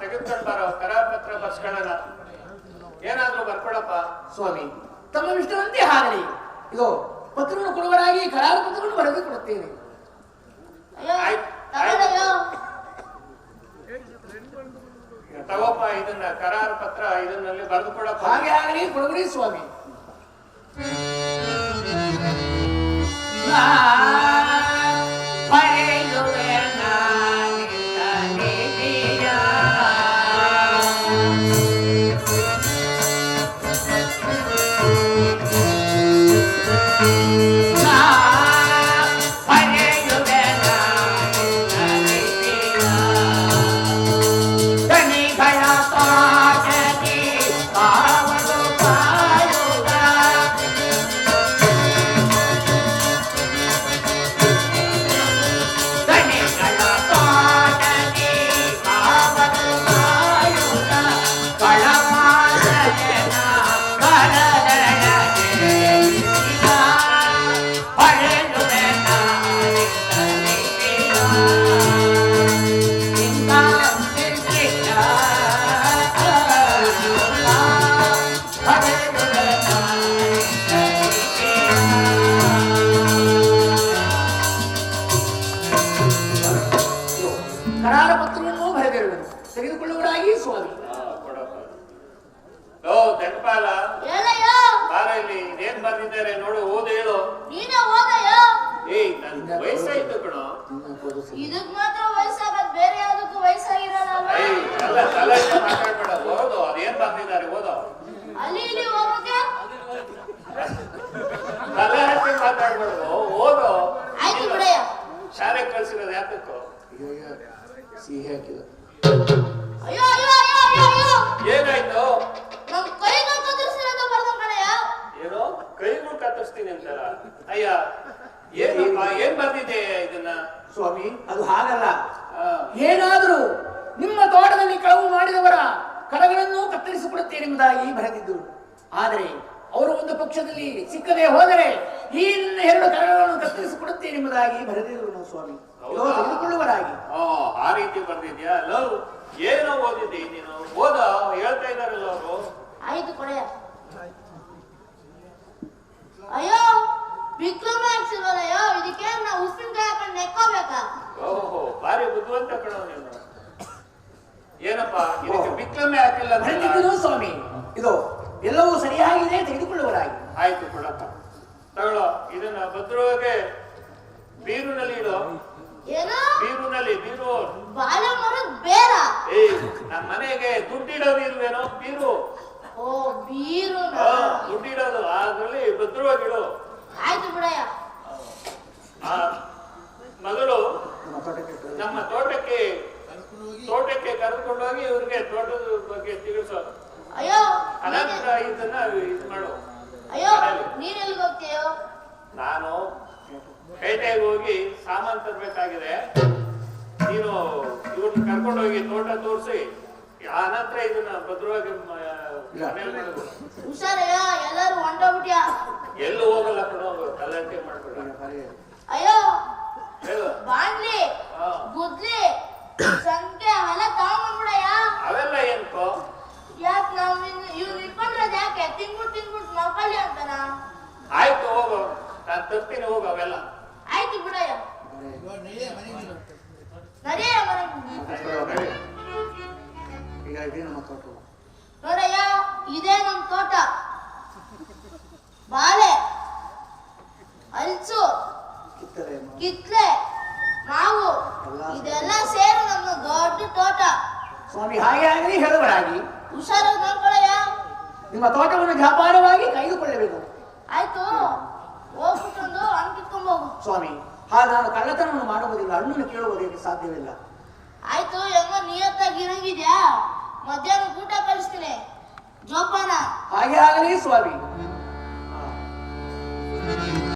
ತೆಗೆದುಕೊಂಡು ಬರೋ. ಕರಾರು ಪತ್ರ ಬರ್ಸ್ಕೊಳ್ಳೋಣ. ಏನಾದ್ರು ಬರ್ಕೊಡಪ್ಪ. ಸ್ವಾಮಿ ತಮ್ಮ ಇಷ್ಟವಂತೆ ಆಗಲಿ. ಇದು ಪತ್ರವನ್ನು ಕೊಡುವರಾಗಿ ಕರಾರು ಪತ್ರವನ್ನು ಬರೆದು ಕೊಡುತ್ತೇನೆ. ತಗೋಪ್ಪ ಇದನ್ನ ಕರಾರು ಪತ್ರ, ಇದನ್ನಲ್ಲಿ ಬರೆದು ಕೊಡಪ್ಪ. ಹಾಗೆ ಆಗಲಿ, ಕೊಡುಗಡಿ ಸ್ವಾಮಿ. ಕರಾರ ಪತ್ರವನ್ನು ಬರೆದಿರುವುದು ತೆಗೆದುಕೊಳ್ಳುವುದಾಗಿ ಸ್ವಾಮಿ. ಓ ದಂಡಪಾಲ ಬಾರ ಇಲ್ಲಿ. ಇದೇನ್ ಬರ್ದಿದ್ದಾರೆ ನೋಡು, ಓದು ಹೇಳು. ನೀನೇ ಓದಯ್ಯೋ. ನನ್ ವಯಸ್ಸಾಯ್ತು ಕಣೋ. ಇದಕ್ ಮಾತ್ರ ವಯಸ್ಸಾಗದ್, ಬೇರೆ ಯಾವ್ದಕ್ಕೂ ವಯಸ್ಸಾಗಿರಲ್ಲ. ಎಲ್ಲ ತಲೆ ಮಾತಾಡ್ಬೇಡ, ಓದು. ಅದೇನ್ ಬರ್ದಿದ್ದಾರೆ ಓದೋ. ಅಲ್ಲಿ ಇಲ್ಲಿ ಹೋಗೋಕೆ ತಲೆ ಹಾಕಿ ಮಾತಾಡ್ಬೇಡ, ಓದು. ಆಯ್ತು ಬಿಡಯ್ಯ. ಶಾಲೆಗೆ ಕಳ್ಸಿರೋದು ಯಾಕಕ್ಕೋ? ಸಿಹಿ ಹಾಕಿದ. ಅಯ್ಯೋ ಅಯ್ಯೋ ಅಯ್ಯೋ ಅಯ್ಯೋ ಅಯ್ಯೋ. ಏನಾಯ್ತು? ನಮ್ ಕೈಗಳು ಕತ್ತರಿಸಿರೋದು ಬರ್ದು ಕಣಯ್ಯ. ಏನೋ ಕೈಗಳು ಕತ್ತರಿಸ್ತೀನಿ ಅಂತಾರ? ಅಯ್ಯ ಏನಪ್ಪ, ಏನ್ ಬರ್ದಿದೆ ಇದನ್ನ? ಸ್ವಾಮಿ ಅದು ಹಾಗಲ್ಲ. ಏನಾದರೂ ನಿಮ್ಮ ತೋಟದಲ್ಲಿ ಕಳವು ಮಾಡಿದವರ ಕಡಗಳನ್ನು ಕತ್ತರಿಸಿಕೊಡುತ್ತೇನೆಂಬುದಾಗಿ ಬರೆದಿದ್ದು. ಆದರೆ ಅವರು ಒಂದು ಪಕ್ಷದಲ್ಲಿ ಸಿಕ್ಕದೆ ಹೋದರೆ ಈ ನನ್ನ 2 ಕರಗಳನ್ನು ಕತ್ತರಿಸಿಕೊಡುತ್ತೇನೆಂಬುದಾಗಿ ಬರೆದಿದ್ದರು ಸ್ವಾಮಿ. ತೆಗೆದುಕೊಳ್ಳುವರಾಗಿ. ಆ ರೀತಿ ಬರ್ದಿದ್ಯಾ? ಲವ್ ಏನೋ ಓದಿದ್ದೆ ನೀನು, ಓದ. ಹೇಳ್ತಾ ಇದಾರಲ್ಲ ಅವರು. ಆಯ್ತು ಕೊಡೆಯ. ಅಯ್ಯೋ ವಿಕ್ರಮ ಹಾಕ್ಸಿಲ್ವಲ್ಲಯ್ಯೋ, ಇದಕ್ಕೆ ನಾವು ಉಪ್ಪಿನಕಾಯಿ ಹಾಕೊಂಡು ನೆಕ್ಕೋಬೇಕಾ? ಓಹೋ, ಭಾರಿ ಬುದ್ಧಿವಂತ ಕಣೋ ನೀನು. ಏನಪ್ಪ ಇದಕ್ಕೆ ವಿಕ್ರಮೆ ಹಾಕಿಲ್ಲ? ಬರೆದಿದ್ದು ಸ್ವಾಮಿ. ಇದು ಎಲ್ಲವೂ ಸರಿಯಾಗಿದೆ, ತೆಗೆದುಕೊಳ್ಳುವರಾಗಿ. ಆಯ್ತು ಕೊಡಪ್ಪ, ತಗೊಳ್ಳೋ. ಇದನ್ನ ಭದ್ರವಾಗಿ ಬೀರುನಲ್ಲಿ ಇಡು. ಏನೋ ಬೀರುನಲ್ಲಿ, ಬೀರು ಬಾಳೆ ಮರದ ಬೇರ. ನಮ್ಮ ಮನೆಗೆ ದುಡ್ಡಿಡೋದು ಇಲ್ವೇನೋ? ಬೀರು. ಓ ಬೀರು. ದುಡ್ಡಿಡೋದು ಅದ್ರಲ್ಲಿ ಭದ್ರವಾಗಿಡು. ಆಯ್ತು ಬಿಡಯ್ಯ. ಮೊದಲು ನಮ್ಮ ತೋಟಕ್ಕೆ ಕರೆದುಕೊಂಡು ಹೋಗಿ ಇವ್ರಿಗೆ ತೋಟದ ಬಗ್ಗೆ ತಿಳಿಸೋದು. ಅಯ್ಯೋ ಅನಂತರ ಇದನ್ನ ಇದು ಮಾಡು. ಅಯ್ಯೋ ನೀನ್ ಎಲ್ಲಿಗೆ ಹೋಗ್ತೀಯೋ? ನಾನು ಪೇಟೆಗೆ ಹೋಗಿ ಸಾಮಾನು ತರಬೇಕಾಗಿದೆ. ನೀನು ಇವ್ರನ್ನ ಕರ್ಕೊಂಡು ಹೋಗಿ ತೋಟ ತೋರಿಸಿ ಆನಂತರ ಇದನ್ನ ಭದ್ರವಾಗಿ ಹುಷಾರಯ್ಯ, ಎಲ್ಲರೂ ಹೊಂಟೋಗ್ಬಿಟ್ಯಾ? ಎಲ್ಲೂ ಹೋಗಲ್ಲ ಕಣೋ, ಗಲಾಟೆ ಮಾಡ್ಬೇಡ. ಅಯ್ಯೋ ಹೇಳು. ಬಾಂಡ್ಲಿ ಗುದ್ಲಿ ಸಂಖ್ಯೆ ಅವೆಲ್ಲ ತಗೊಂಡ್ಬಿಡಯ್ಯ. ಅವೆಲ್ಲ ಏನ್ಕೋ? ಯಾಕೆ ನಾವು ಇವ್ರು ಇಟ್ಕೊಂಡ್ರದ್ ಯಾಕೆ? ತಿನ್ಬಿಟ್ಟು ಮಕ್ಕಳಿ ಅಂತಾರ. ಆಯ್ತು ಹೋಗು, ನಾನು ತರ್ತೀನಿ, ಹೋಗು ಅವೆಲ್ಲ. ಆಯ್ತು ನಡಿಯ ಮನೆಗೆ. ಈಗ ಇದೇ ನಮ್ಮ ತೋಟ. ನೋಡಯ್ಯ, ಇದೇ ನಮ್ಮ ತೋಟ. ಬಾಳೆ, ಹಲಸು, ಕಿತ್ಲೆ, ಮಾವು ಇದೆಲ್ಲ ಸೇರಿ ನಮ್ಮ ದೊಡ್ಡ ತೋಟ. ಸ್ವಾಮಿ ಹಾಗೆ ಆಗಲಿ ಹೇಳುವರಾಗಿ ಹುಷಾರಾಗಿ ನೋಡ್ಕೊಳ್ಳಯ್ಯ. ನಿಮ್ಮ ತೋಟವನ್ನು ವ್ಯಾಪಾರವಾಗಿ ಕಾಯ್ದುಕೊಳ್ಳಬೇಕು. ಆಯ್ತು, ಹೋಗ್ಬಿಟ್ಟೊಂದು ಹಣ್ಣು ಕಿತ್ಕೊಂಡ್ ಹೋಗು. ಸ್ವಾಮಿ ನಾನು ಕಳ್ಳತನವನ್ನು ಮಾಡುವುದಿಲ್ಲ, ಹಣ್ಣನ್ನು ಕೇಳುವುದಕ್ಕೆ ಸಾಧ್ಯವಿಲ್ಲ. ಆಯ್ತು, ಹೆಂಗ ನಿಯತ್ತಾಗಿ ಇರಂಗಿದ್ಯಾ? ಮಧ್ಯಾಹ್ನ ಊಟ ಕಳಿಸ್ತೀನಿ, ಜೋಪಾನ. ಹಾಗೆ ಆಗಲಿ ಸ್ವಾಮಿ.